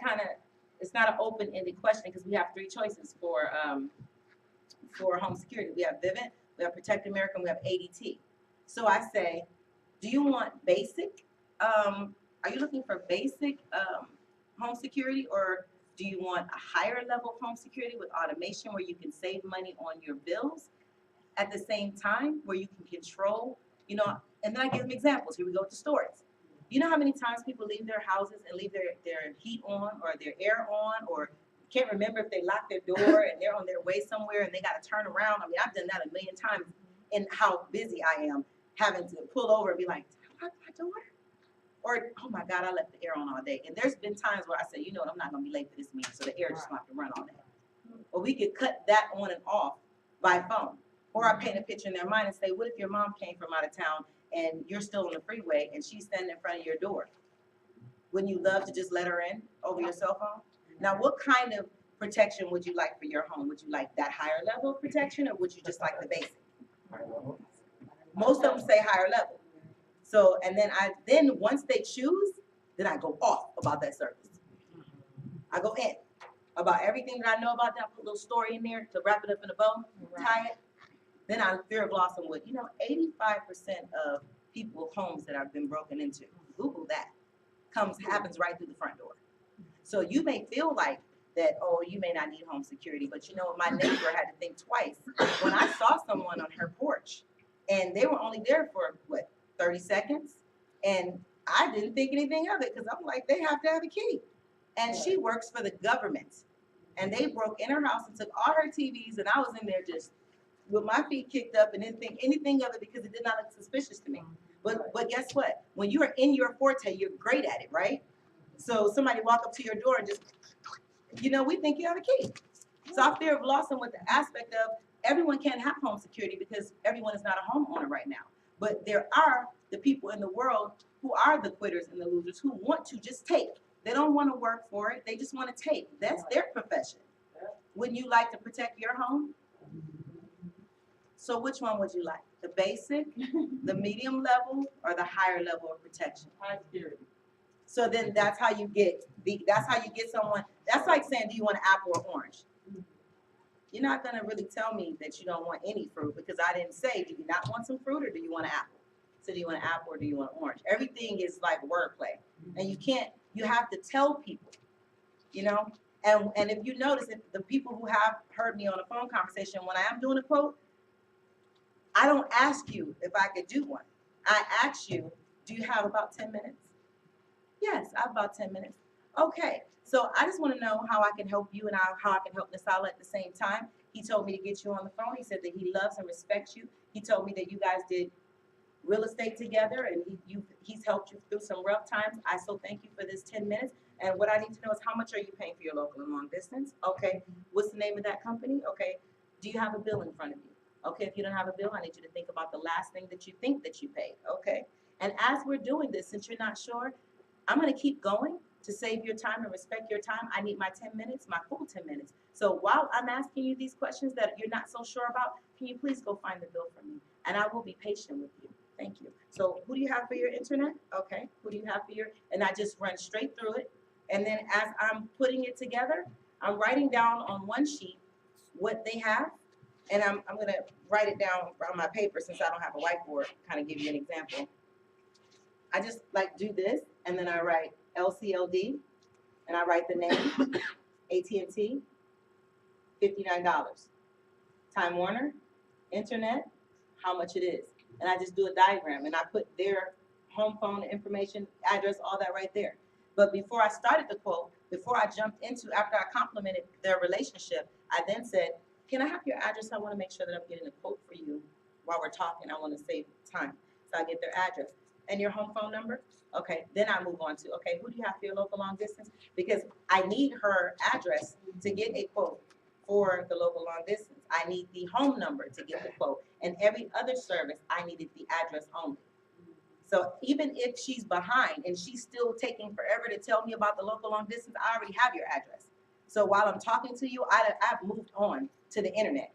it's not an open-ended question, because we have 3 choices for home security. We have Vivint, we have Protect America, and we have ADT. So I say, do you want basic? Are you looking for basic home security, or do you want a higher level of home security with automation where you can save money on your bills at the same time, where you can control, you know? And then I give them examples. Here we go with the stories. You know how many times people leave their houses and leave their heat on or their air on, or can't remember if they locked their door and they're on their way somewhere and they got to turn around? I mean, I've done that a million times in how busy I am, having to pull over and be like, did I lock my door? Or, oh my God, I left the air on all day. And there's been times where I say, you know what, I'm not going to be late for this meeting, so the air just going to have to run all day. Or we could cut that on and off by phone. Or I paint a picture in their mind and say, what if your mom came from out of town and you're still on the freeway and she's standing in front of your door? Wouldn't you love to just let her in over your cell phone? Now, what kind of protection would you like for your home? Would you like that higher level of protection, or would you just like the basic? Most of them say higher level. So, and then once they choose, then I go off about that service. I go in about everything that I know about that, put a little story in there to wrap it up in a bow, tie it. Then I fear of loss and wood. 85% of people's homes that have been broken into, Google that, happens right through the front door. So you may feel like that, oh, you may not need home security, but my neighbor had to think twice. When I saw someone on her porch, and they were only there for, 30 seconds? And I didn't think anything of it, because I'm like, they have to have a key. And she works for the government. And they broke in her house and took all her TVs, and I was in there just with my feet kicked up and didn't think anything of it because it did not look suspicious to me. But guess what? When you are in your forte, you're great at it, right? So somebody walk up to your door and just, we think you have a key. So I fear of loss, and with the aspect of everyone can't have home security because everyone is not a homeowner right now. But there are the people in the world who are the quitters and the losers who want to just take. They don't want to work for it. They just want to take. That's their profession. Wouldn't you like to protect your home? So which one would you like? The basic, the medium level, or the higher level of protection? High security. So then that's how you get someone. That's like saying, do you want an apple or orange? You're not gonna really tell me that you don't want any fruit, because I didn't say, do you not want some fruit, or do you want an apple? So do you want an apple or do you want an orange? Everything is like wordplay, and you have to tell people, And if you notice, if the people who have heard me on a phone conversation, when I am doing a quote, I don't ask you if I could do one. I ask you, do you have about 10 minutes? Yes, I have about 10 minutes. Okay, so I just want to know how I can help you and how I can help Nasala at the same time. He told me to get you on the phone. He said that he loves and respects you. He told me that you guys did real estate together, and he's helped you through some rough times. I so thank you for this 10 minutes. And what I need to know is, how much are you paying for your local and long distance? Okay, what's the name of that company? Okay, do you have a bill in front of you? Okay, if you don't have a bill, I need you to think about the last thing that you think that you paid, okay? And as we're doing this, since you're not sure, I'm gonna keep going to save your time and respect your time. I need my 10 minutes, my full 10 minutes. So while I'm asking you these questions that you're not so sure about, can you please go find the bill for me? And I will be patient with you. Thank you. So who do you have for your internet? Okay, who do you have for your, and I just run straight through it. And then as I'm putting it together, I'm writing down on one sheet what they have. And I'm going to write it down on my paper, since I don't have a whiteboard, kind of give you an example. I just do this, and then I write LCLD, and I write the name, AT&T, $59. Time Warner, internet, how much it is. And I just do a diagram, and I put their home phone information, address, all that right there. But before I started the quote, before I jumped into, after I complimented their relationship, I then said, can I have your address? I want to make sure that I'm getting a quote for you while we're talking. I want to save time. So I get their address. And your home phone number? Okay, then I move on to, okay, who do you have for your local long distance? Because I need her address to get a quote for the local long distance. I need the home number to get the quote. And every other service, I needed the address only. So even if she's behind and she's still taking forever to tell me about the local long distance, I already have your address. So while I'm talking to you, I've moved on to the internet,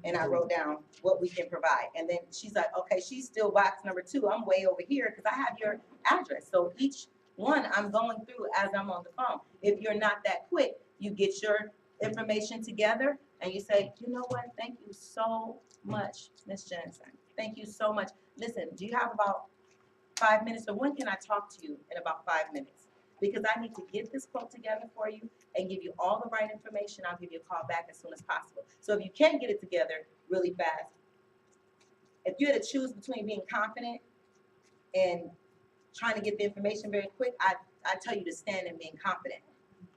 and I wrote down what we can provide. And then she's like, okay, she's still box number 2. I'm way over here because I have your address. So each one I'm going through as I'm on the phone. If you're not that quick, you get your information together and you say, you know what? Thank you so much, Ms. Jensen. Thank you so much. Listen, do you have about 5 minutes? Or when can I talk to you in about 5 minutes? Because I need to get this quote together for you and give you all the right information. I'll give you a call back as soon as possible. So if you can't get it together really fast, if you had to choose between being confident and trying to get the information very quick, I tell you to stand and being confident.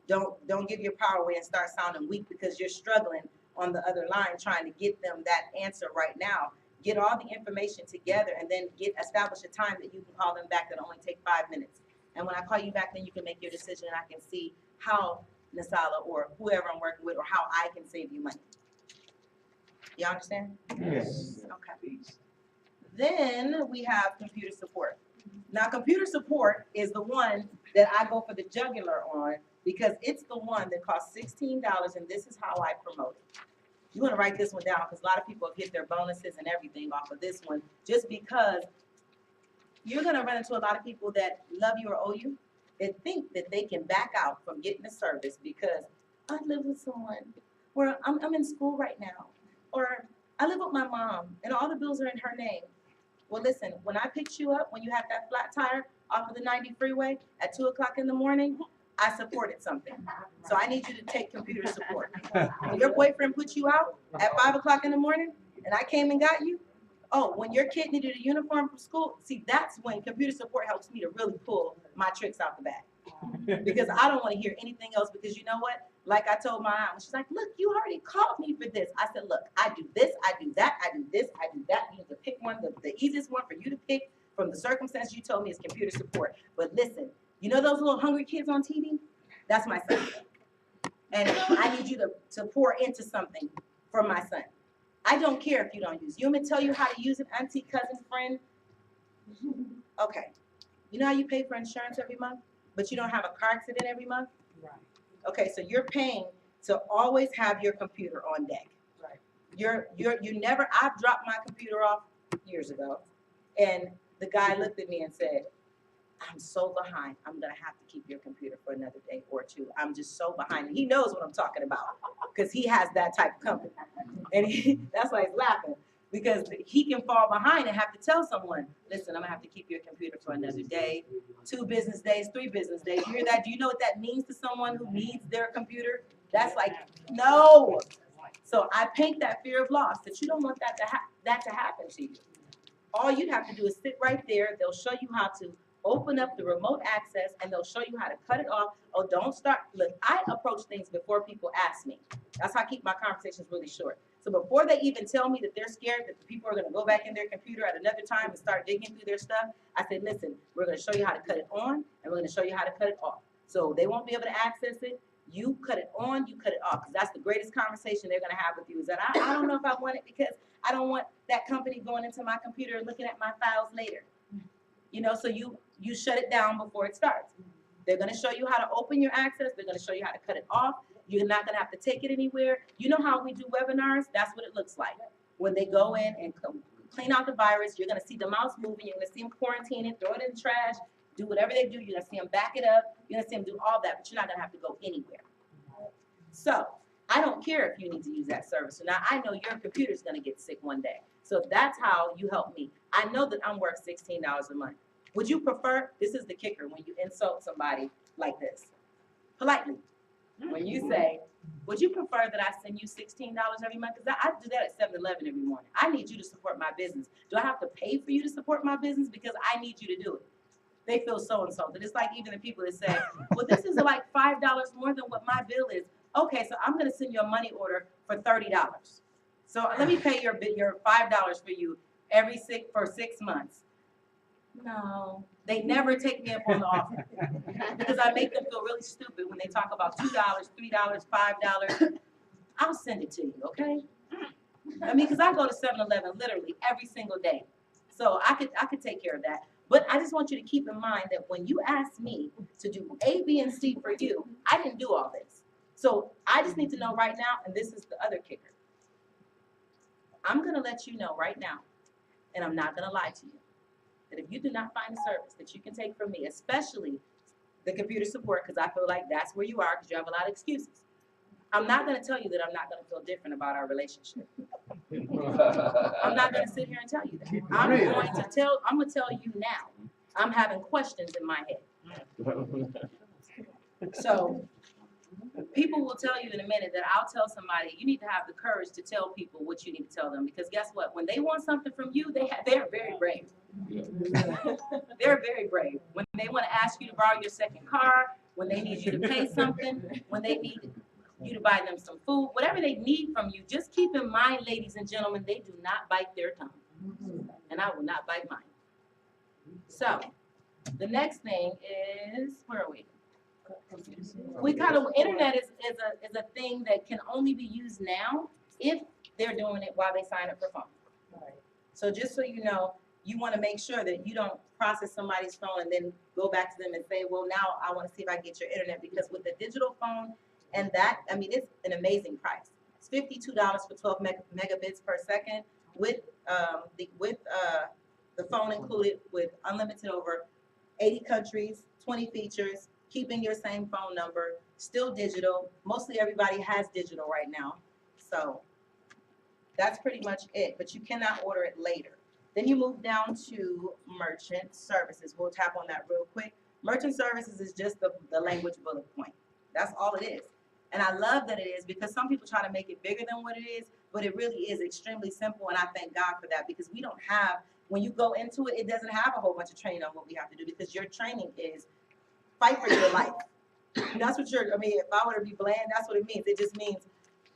Don't give your power away and start sounding weak because you're struggling on the other line trying to get them that answer right now. Get all the information together and then establish a time that you can call them back that only take 5 minutes. And when I call you back, then you can make your decision and I can see how Nasala or whoever I'm working with or how I can save you money. You understand? Yes. Okay. Then we have computer support. Now, computer support is the one that I go for the jugular on because it's the one that costs $16, and this is how I promote it. You want to write this one down because a lot of people get their bonuses and everything off of this one just because you're going to run into a lot of people that love you or owe you, that think that they can back out from getting a service because I live with someone, or I'm in school right now, or I live with my mom and all the bills are in her name. Well, listen, when I picked you up, when you had that flat tire off of the 90 freeway at 2 o'clock in the morning, I supported something. So I need you to take computer support. When your boyfriend put you out at 5 o'clock in the morning and I came and got you, oh, when your kid needed a uniform for school, see, that's when computer support helps me to really pull my tricks out the bag. Because I don't want to hear anything else, because you know what? Like I told my aunt, she's like, look, you already called me for this. I said, look, I do this, I do that, I do this, I do that. You need to pick one, the easiest one for you to pick from the circumstance you told me is computer support. But listen, you know those little hungry kids on TV? That's my son. And I need you to pour into something for my son. I don't care if you don't use it. You want me to tell you how to use it, auntie, cousin, friend? Okay. You know how you pay for insurance every month, but you don't have a car accident every month? Right. Okay, so you're paying to always have your computer on deck. Right. You never, I've dropped my computer off years ago, and the guy looked at me and said, I'm so behind. I'm gonna have to keep your computer for another day or two. I'm just so behind. And he knows what I'm talking about because he has that type of company. And that's why he's laughing, because he can fall behind and have to tell someone, listen, I'm gonna have to keep your computer for another day, 2 business days, 3 business days. You hear that? Do you know what that means to someone who needs their computer? That's like, no. So I paint that fear of loss, that you don't want that to happen to you. All you have to do is sit right there. They'll show you how to open up the remote access, and they'll show you how to cut it off. Oh, don't start. Look, I approach things before people ask me. That's how I keep my conversations really short. So before they even tell me that they're scared that the people are going to go back in their computer at another time and start digging through their stuff, I said, listen, we're going to show you how to cut it on, and we're going to show you how to cut it off. So they won't be able to access it. You cut it on, you cut it off, because that's the greatest conversation they're going to have with you, is that I don't know if I want it because I don't want that company going into my computer and looking at my files later. You know, so you shut it down before it starts. They're going to show you how to open your access. They're going to show you how to cut it off. You're not going to have to take it anywhere. You know how we do webinars? That's what it looks like. When they go in and clean out the virus, you're going to see the mouse moving. You're going to see them quarantine it, throw it in the trash, do whatever they do. You're going to see them back it up. You're going to see them do all that, but you're not going to have to go anywhere. So I don't care if you need to use that service. So now I know your computer's going to get sick one day. So that's how you help me. I know that I'm worth $16 a month. Would you prefer, this is the kicker, when you insult somebody like this, politely, when you say, would you prefer that I send you $16 every month? Because I do that at 7-Eleven every morning. I need you to support my business. Do I have to pay for you to support my business? Because I need you to do it. They feel so insulted. It's like even the people that say, well, this is like $5 more than what my bill is. Okay, so I'm going to send you a money order for $30. So let me pay your $5 for you for 6 months. No, they never take me up on the offer because I make them feel really stupid when they talk about $2, $3, $5. I'll send it to you, okay? I mean, because I go to 7-Eleven literally every single day, so I could take care of that. But I just want you to keep in mind that when you ask me to do A, B, and C for you, I didn't do all this. So I just need to know right now, and this is the other kicker. I'm going to let you know right now, and I'm not going to lie to you, that if you do not find a service that you can take from me, especially the computer support, because I feel like that's where you are because you have a lot of excuses. I'm not going to tell you that I'm not going to feel different about our relationship. I'm not going to sit here and tell you that. I'm going to tell you now. I'm having questions in my head. So people will tell you in a minute that I'll tell somebody, you need to have the courage to tell people what you need to tell them, because guess what? When they want something from you, they're very brave. They're very brave. When they want to ask you to borrow your second car, when they need you to pay something, when they need you to buy them some food, whatever they need from you, just keep in mind, ladies and gentlemen, they do not bite their tongue. And I will not bite mine. So the next thing is, where are we? Internet is a thing that can only be used now if they're doing it while they sign up for phone. So just so you know, you want to make sure that you don't process somebody's phone and then go back to them and say, well, now I want to see if I can get your internet, because with the digital phone and that, I mean, it's an amazing price. It's $52 for 12 megabits per second with the phone included, with unlimited over 80 countries, 20 features, keeping your same phone number, still digital. Mostly everybody has digital right now. So that's pretty much it, but you cannot order it later. Then you move down to merchant services. We'll tap on that real quick. Merchant services is just the language bullet point. That's all it is. And I love that it is because some people try to make it bigger than what it is, but it really is extremely simple. And I thank God for that because we don't have, when you go into it, it doesn't have a whole bunch of training on what we have to do because your training is fight for your life. That's what I mean, if I were to be bland, that's what it means. It just means,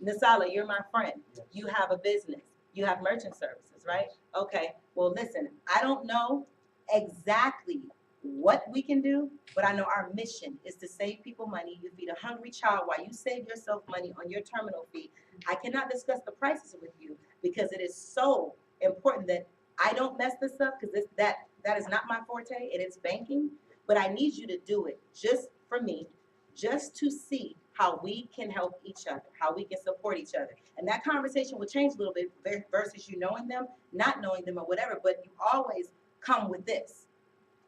Nasala, you're my friend. You have a business. You have merchant services, right? Okay, well, listen, I don't know exactly what we can do, but I know our mission is to save people money. You feed a hungry child while you save yourself money on your terminal fee. I cannot discuss the prices with you because it is so important that I don't mess this up because that is not my forte. It is banking, but I need you to do it just for me, just to see how we can help each other, how we can support each other. And that conversation will change a little bit versus you knowing them, not knowing them or whatever, but you always come with this.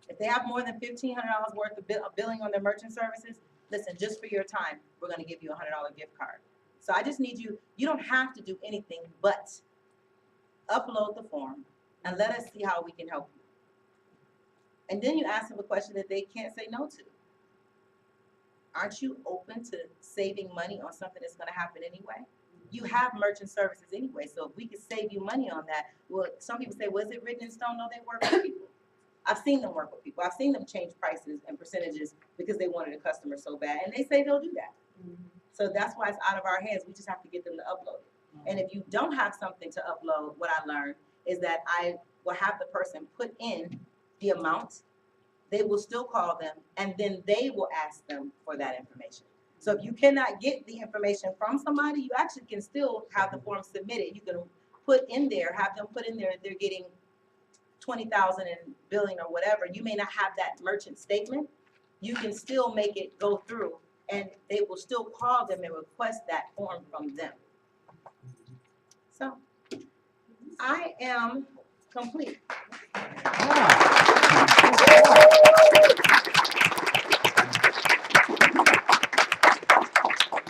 If they have more than $1,500 worth of billing on their merchant services, listen, just for your time, we're gonna give you a $100 gift card. So I just need you don't have to do anything but upload the form and let us see how we can help you. And then you ask them a question that they can't say no to. Aren't you open to saving money on something that's gonna happen anyway? You have merchant services anyway, so if we could save you money on that, well, some people say, well, is it written in stone? No, they work with people. I've seen them work with people. I've seen them change prices and percentages because they wanted a customer so bad, and they say they'll do that. So that's why it's out of our hands. We just have to get them to upload it. And if you don't have something to upload, what I learned is that I will have the person put in the amount. They will still call them, and then they will ask them for that information. So if you cannot get the information from somebody, you actually can still have the form submitted. You can put in there, have them put in there, they're getting 20,000 in billing or whatever. You may not have that merchant statement. You can still make it go through, and they will still call them and request that form from them. So I am complete.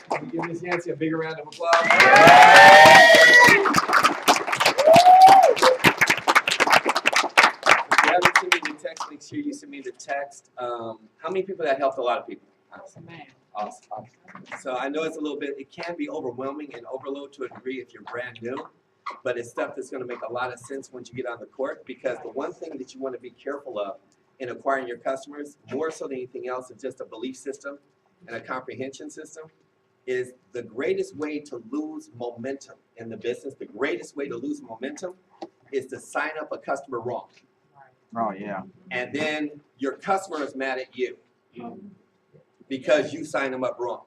Can we give Ms. Yancey a bigger round of applause? If you haven't sent me the text, make sure you send me the text. How many people that helped? A lot of people. Awesome, man. Awesome. So I know it's a little bit, it can be overwhelming and overload to a degree if you're brand new, but it's stuff that's gonna make a lot of sense once you get on the court, because the one thing that you wanna be careful of in acquiring your customers, more so than anything else, is just a belief system and a comprehension system, is the greatest way to lose momentum in the business, the greatest way to lose momentum is to sign up a customer wrong. Oh, yeah. And then your customer is mad at you because you signed them up wrong.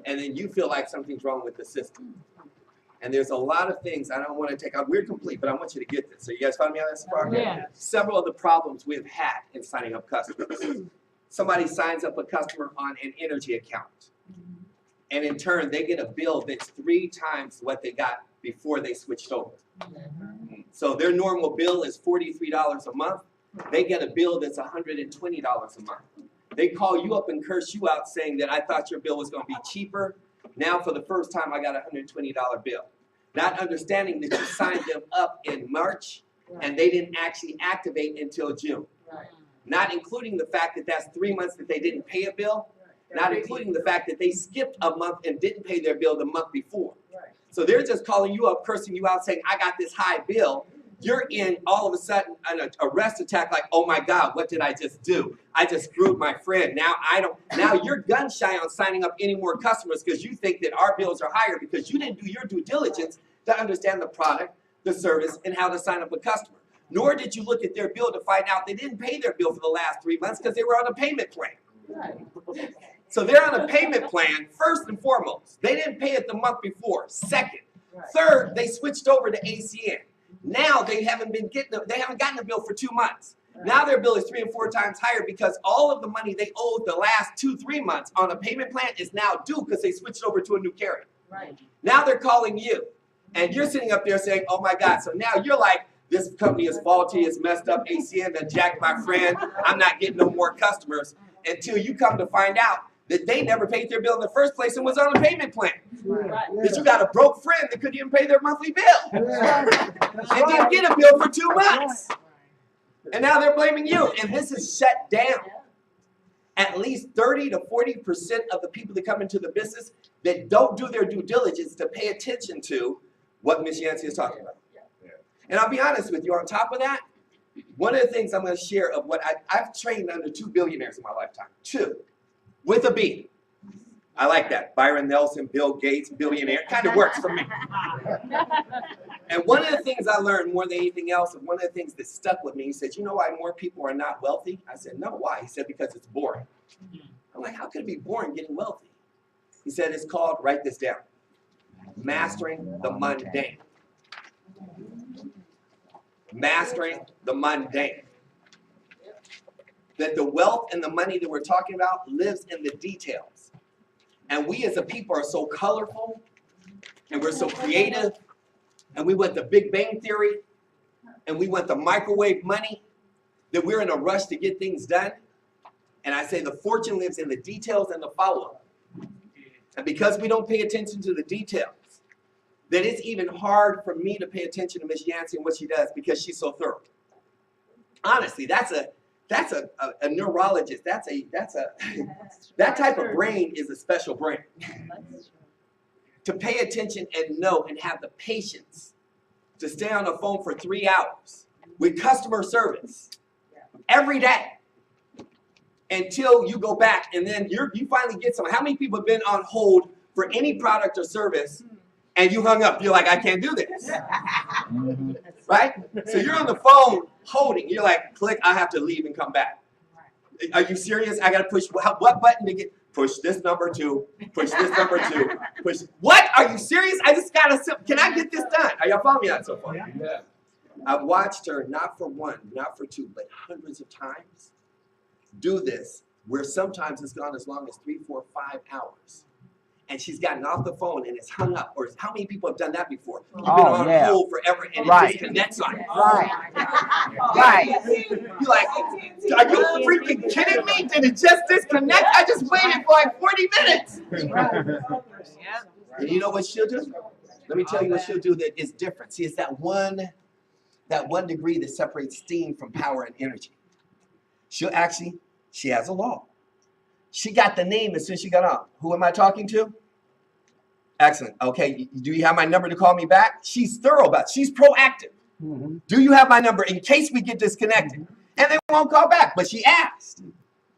And then you feel like something's wrong with the system. And there's a lot of things I don't want to take out. We're complete, but I want you to get this. So you guys follow me on this part? Yeah. Several of the problems we've had in signing up customers. Somebody signs up a customer on an energy account. And in turn, they get a bill that's 3 times what they got before they switched over. So their normal bill is $43 a month. They get a bill that's $120 a month. They call you up and curse you out saying that I thought your bill was going to be cheaper. Now for the first time, I got a $120 bill. Not understanding that you signed them up in March and they didn't actually activate until June. Not including the fact that that's 3 months that they didn't pay a bill. Not including the fact that they skipped a month and didn't pay their bill the month before. So they're just calling you up, cursing you out, saying, I got this high bill. You're in all of a sudden an arrest attack like, oh my God, what did I just do? I just screwed my friend. Now you're gun shy on signing up any more customers because you think that our bills are higher because you didn't do your due diligence to understand the product, the service, and how to sign up a customer. Nor did you look at their bill to find out they didn't pay their bill for the last 3 months because they were on a payment plan. So they're on a payment plan, first and foremost. They didn't pay it the month before. Second. Third, they switched over to ACN. Now they haven't gotten a bill for 2 months. Now their bill is 3 and 4 times higher because all of the money they owed the last 2-3 months on a payment plan is now due because they switched over to a new carrier. Now they're calling you. And you're sitting up there saying, oh my God. So now you're like, this company is faulty, it's messed up, ACN done jacked my friend, I'm not getting no more customers, until you come to find out that they never paid their bill in the first place and was on a payment plan. That you got a broke friend that couldn't even pay their monthly bill. And didn't get a bill for 2 months. And now they're blaming you. And this is shut down. At least 30 to 40% of the people that come into the business that don't do their due diligence to pay attention to what Ms. Yancey is talking about. And I'll be honest with you, on top of that, one of the things I'm going to share of what I've trained under 2 billionaires in my lifetime. 2. With a B. I like that. Byron Nelson, Bill Gates, billionaire. Kind of works for me. And one of the things I learned more than anything else, and one of the things that stuck with me, he said, you know why more people are not wealthy? I said, no, why? He said, because it's boring. I'm like, how could it be boring getting wealthy? He said, it's called, write this down, mastering the mundane. Mastering the mundane. That the wealth and the money that we're talking about lives in the details. And we as a people are so colorful, and we're so creative, and we want the Big Bang Theory, and we want the microwave money, that we're in a rush to get things done. And I say the fortune lives in the details and the follow-up. And because we don't pay attention to the details, that it's even hard for me to pay attention to Ms. Yancey and what she does because she's so thorough. Honestly, that's a neurologist. That type of brain is a special brain. To pay attention and know and have the patience to stay on the phone for 3 hours with customer service every day until you go back and then you finally get someone. How many people have been on hold for any product or service and you hung up? You're like, I can't do this. Right? So you're on the phone holding. You're like, click, I have to leave and come back. Are you serious? I got to push what button to get? Push this number 2. Push this number 2. Push. What? Are you serious? I just got to. Can I get this done? Are y'all following me out so far? Yeah. I've watched her not for 1, not for 2, but hundreds of times do this, where sometimes it's gone as long as 3, 4, 5 hours. And she's gotten off the phone and it's hung up. Or how many people have done that before? You've been on hold forever and it disconnects on you. Right. You're like, are you freaking kidding me? Did it just disconnect? I just waited for like 40 minutes. And you know what she'll do? Let me tell you what she'll do that is different. See, it's that one degree that separates steam from power and energy. She has a law. She got the name as soon as she got on. Who am I talking to? Excellent. Okay, do you have my number to call me back? She's thorough about it. She's proactive. Mm-hmm. Do you have my number in case we get disconnected? And they won't call back, but she asked.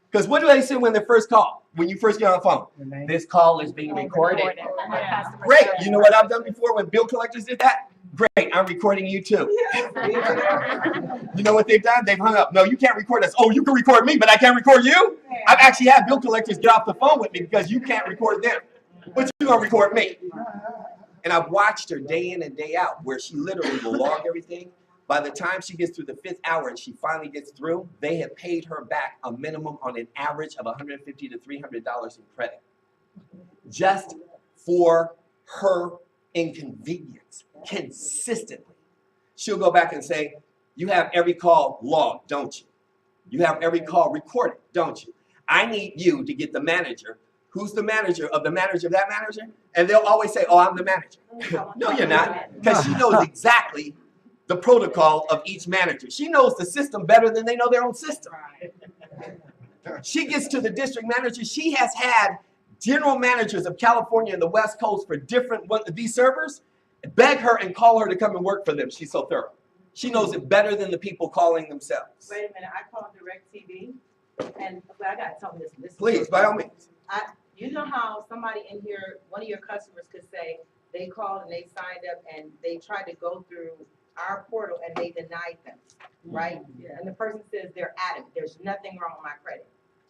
Because what do they say when they first call? When you first get on the phone? This call is being recorded. Great. You know what I've done before when bill collectors did that? Great, I'm recording you too. You know what they've done? They've hung up. No, you can't record us. Oh, you can record me, but I can't record you? I've actually had bill collectors get off the phone with me because you can't record them. But you're going to record me. And I've watched her day in and day out where she literally will log everything. By the time she gets through the 5th hour and she finally gets through, they have paid her back a minimum on an average of $150 to $300 in credit. Just for her inconvenience, consistently. She'll go back and say, you have every call logged, don't you? You have every call recorded, don't you? I need you to get the manager. Who's the manager of the manager of that manager? And they'll always say, oh, I'm the manager. No, you're not. Because she knows exactly the protocol of each manager. She knows the system better than they know their own system. She gets to the district manager. She has had general managers of California and the West Coast for different these servers beg her and call her to come and work for them. She's so thorough. She knows it better than the people calling themselves. Wait a minute, I called DirecTV, and well, I gotta tell this. Please, by all means. You know how somebody in here, one of your customers could say they called and they signed up and they tried to go through our portal and they denied them, right? Yeah. And the person says they're adamant, there's nothing wrong with my credit.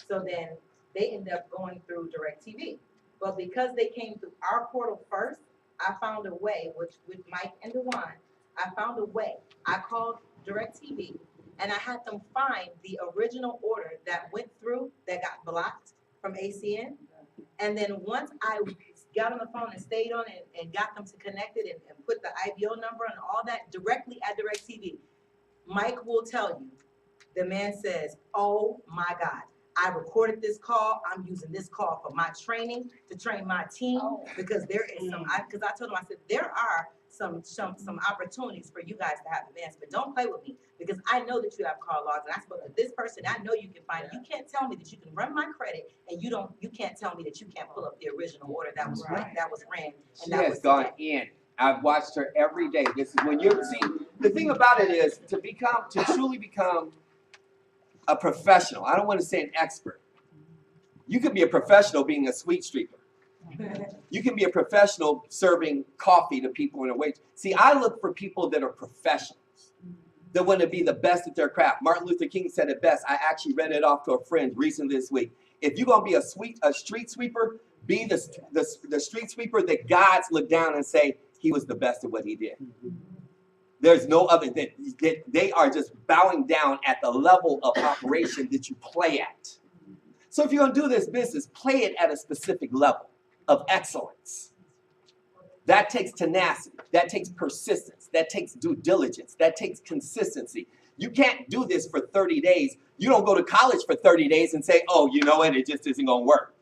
So then they end up going through DirecTV. But because they came through our portal first, I found a way, with Mike and DeJuan, I found a way. I called DirecTV and I had them find the original order that went through, that got blocked from ACN. And then once I got on the phone and stayed on it and got them to connect it and put the IBO number and all that directly at DirecTV, Mike will tell you, the man says, oh my God, I recorded this call. I'm using this call for my training to train my team because there is some, because I told him, I said, there are some opportunities for you guys to have advancement. Don't play with me because I know that you have call logs and I spoke to this person. I know you can find, you can't tell me that you can run my credit and you can't tell me that you can't pull up the original order that was ran and She that has was gone today. in. I've watched her every day. This is when you see, the thing about it is to truly become a professional. I don't want to say an expert. You can be a professional being a sweet streaker. You can be a professional serving coffee to people in a wait. See, I look for people that are professionals, that want to be the best at their craft. Martin Luther King said it best. I actually read it off to a friend recently this week. If you're going to be a street sweeper, be the street sweeper that God's look down and say, he was the best at what he did. There's no other, that they are just bowing down at the level of operation that you play at. So if you're going to do this business, play it at a specific level of excellence. That takes tenacity. That takes persistence. That takes due diligence. That takes consistency. You can't do this for 30 days. You don't go to college for 30 days and say, oh, you know what, it just isn't going to work.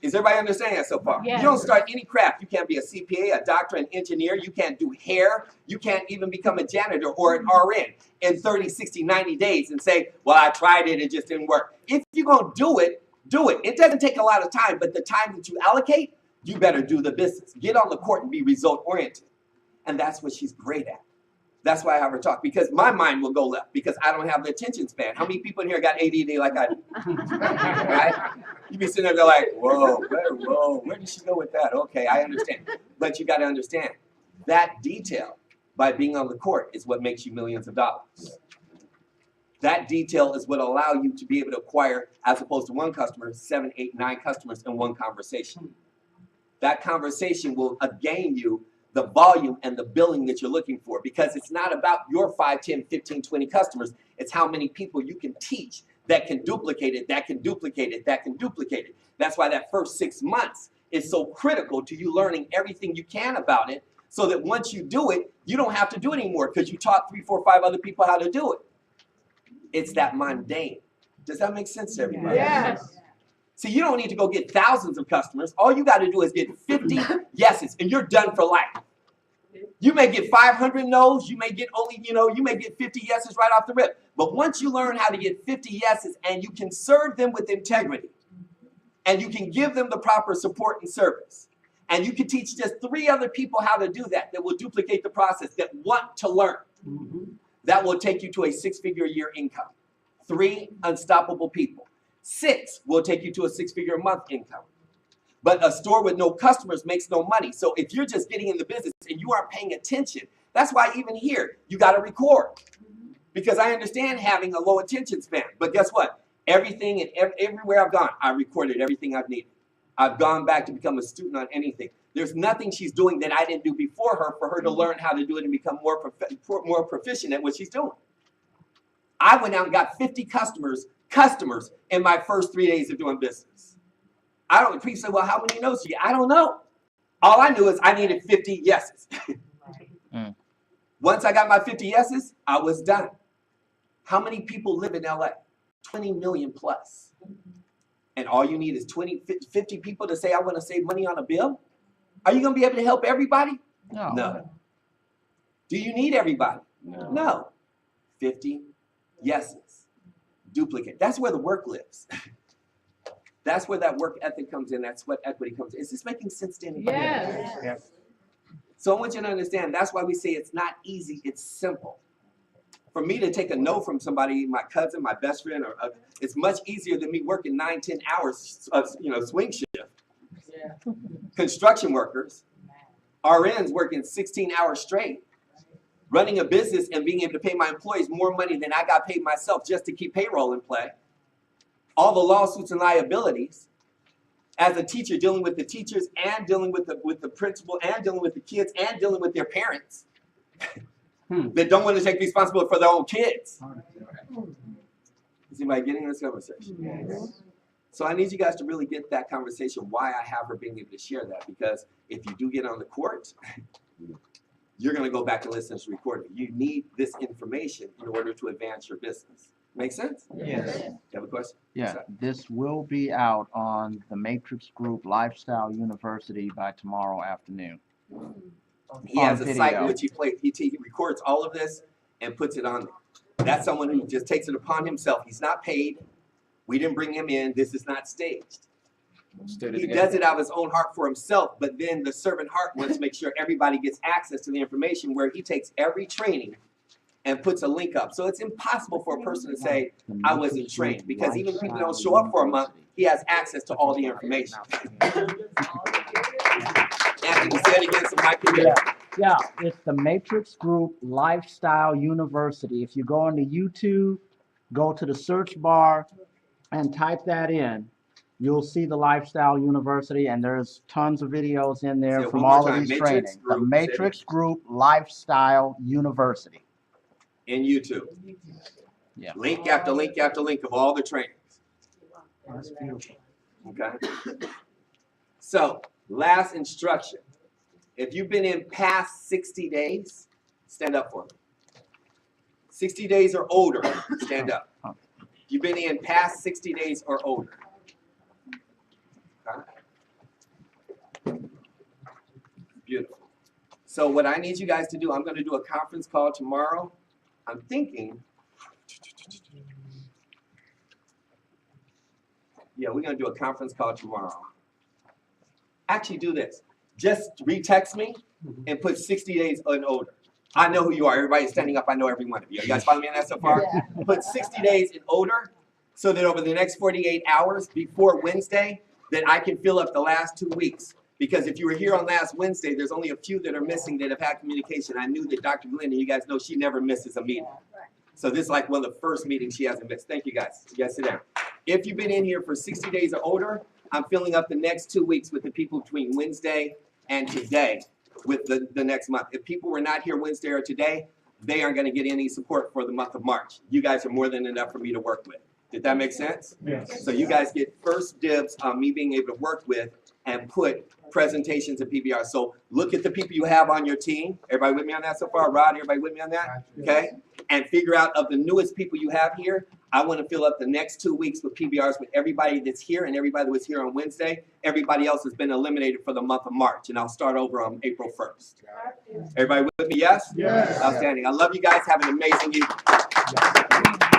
Is everybody understanding that so far? Yes. You don't start any craft. You can't be a CPA, a doctor, an engineer. You can't do hair. You can't even become a janitor or an RN in 30, 60, 90 days and say, well, I tried it, it just didn't work. If you're going to do it, do it. It doesn't take a lot of time, but the time that you allocate, you better do the business. Get on the court and be result-oriented. And that's what she's great at. That's why I have her talk, because my mind will go left, because I don't have the attention span. How many people in here got ADD like I do? Right? You be sitting there, they're like, whoa, where did she go with that? Okay, I understand. But you got to understand, that detail, by being on the court, is what makes you millions of dollars. That detail is what allow you to be able to acquire, as opposed to one customer, 7, 8, 9 customers in one conversation. That conversation will gain you the volume and the billing that you're looking for, because it's not about your 5, 10, 15, 20 customers. It's how many people you can teach that can duplicate it, that can duplicate it, that can duplicate it. That's why that first 6 months is so critical to you learning everything you can about it, so that once you do it, you don't have to do it anymore because you taught 3, 4, 5 other people how to do it. It's that mundane. Does that make sense to everybody? Yes. See, you don't need to go get thousands of customers. All you got to do is get 50 yeses, and you're done for life. You may get 500 no's. You may get only, you may get 50 yeses right off the rip. But once you learn how to get 50 yeses and you can serve them with integrity, and you can give them the proper support and service, and you can teach just 3 other people how to do that will duplicate the process, that want to learn, that will take you to a 6-figure a year income. 3 unstoppable people. 6 will take you to a 6-figure a month income. But a store with no customers makes no money. So if you're just getting in the business and you aren't paying attention, that's why even here, you got to record. Because I understand having a low attention span. But guess what? Everything and everywhere I've gone, I recorded everything I've needed. I've gone back to become a student on anything. There's nothing she's doing that I didn't do before her for her to learn how to do it and become more proficient at what she's doing. I went out and got 50 customers in my first 3 days of doing business. People say, well, how many no's do you get? I don't know. All I knew is I needed 50 yeses. Once I got my 50 yeses, I was done. How many people live in LA? 20 million plus. And all you need is 50 people to say, I want to save money on a bill? Are you going to be able to help everybody? No. Do you need everybody? No. 50 yeses. Duplicate. That's where the work lives. That's where that work ethic comes in. That's what equity comes in. Is this making sense to anybody? Yes. So I want you to understand, that's why we say it's not easy, it's simple. For me to take a no from somebody, my cousin, my best friend, it's much easier than me working 9, 10 hours of swing shift. Construction workers, RNs working 16 hours straight, running a business and being able to pay my employees more money than I got paid myself just to keep payroll in play. All the lawsuits and liabilities. As a teacher, dealing with the teachers and dealing with the principal and dealing with the kids and dealing with their parents that don't want to take responsibility for their own kids. Is anybody getting this conversation? Yes. So I need you guys to really get that conversation, why I have her being able to share that. Because if you do get on the court, you're gonna go back and listen to this recording. You need this information in order to advance your business. Make sense? Yes. You have a question? Yeah, this will be out on the Matrix Group Lifestyle University by tomorrow afternoon. He has On a site in video. which he records all of this and puts it on there. That's someone who just takes it upon himself. He's not paid. We didn't bring him in. This is not staged. State it He again. does it out of his own heart for himself, but then the servant heart wants to make sure everybody gets access to the information where he takes every training and puts a link up. So it's impossiple for a person to say, The I wasn't Matrix trained, Group because even if people don't Lifestyle show up for a month, University. he has access to all the information. Anthony, say it again so Mike can hear. Yeah, it's the Matrix Group Lifestyle University. If you go into YouTube, go to the search bar and type that in, you'll see the Lifestyle University, and there's tons of videos in there Say it from one more all of time. these Matrix trainings. The Group, Matrix Group Lifestyle University. In YouTube. Yeah. Link after link after link of all the trainings. That's beautiful. Okay? So, last instruction. If you've been in past 60 days, stand up for me. 60 days or older, stand up. You've been in past 60 days or older. Okay? Beautiful. So what I need you guys to do, I'm going to do a conference call tomorrow. I'm thinking, yeah, we're going to do a conference call tomorrow. Actually, do this. Just retext me and put 60 days and older. I know who you are. Everybody's standing up. I know every one of you. You guys follow me on that so far? Yeah. Put 60 days and older so that over the next 48 hours before Wednesday, that I can fill up the last 2 weeks. Because if you were here on last Wednesday, there's only a few that are missing that have had communication. I knew that Dr. Glenn, and you guys know she never misses a meeting. So this is like one of the first meetings she hasn't missed. Thank you guys. You guys sit down. If you've been in here for 60 days or older, I'm filling up the next 2 weeks with the people between Wednesday and today with the next month. If people were not here Wednesday or today, they aren't going to get any support for the month of March. You guys are more than enough for me to work with. Did that make sense? Yes. So you guys get first dibs on me being able to work with and put presentations and PBR. So look at the people you have on your team. Everybody with me on that so far? Rod, everybody with me on that? Okay? And figure out of the newest people you have here, I want to fill up the next 2 weeks with PBRs with everybody that's here and everybody that was here on Wednesday. Everybody else has been eliminated for the month of March, and I'll start over on April 1st. Everybody with me, yes? Yes. Outstanding. I love you guys. Have an amazing evening.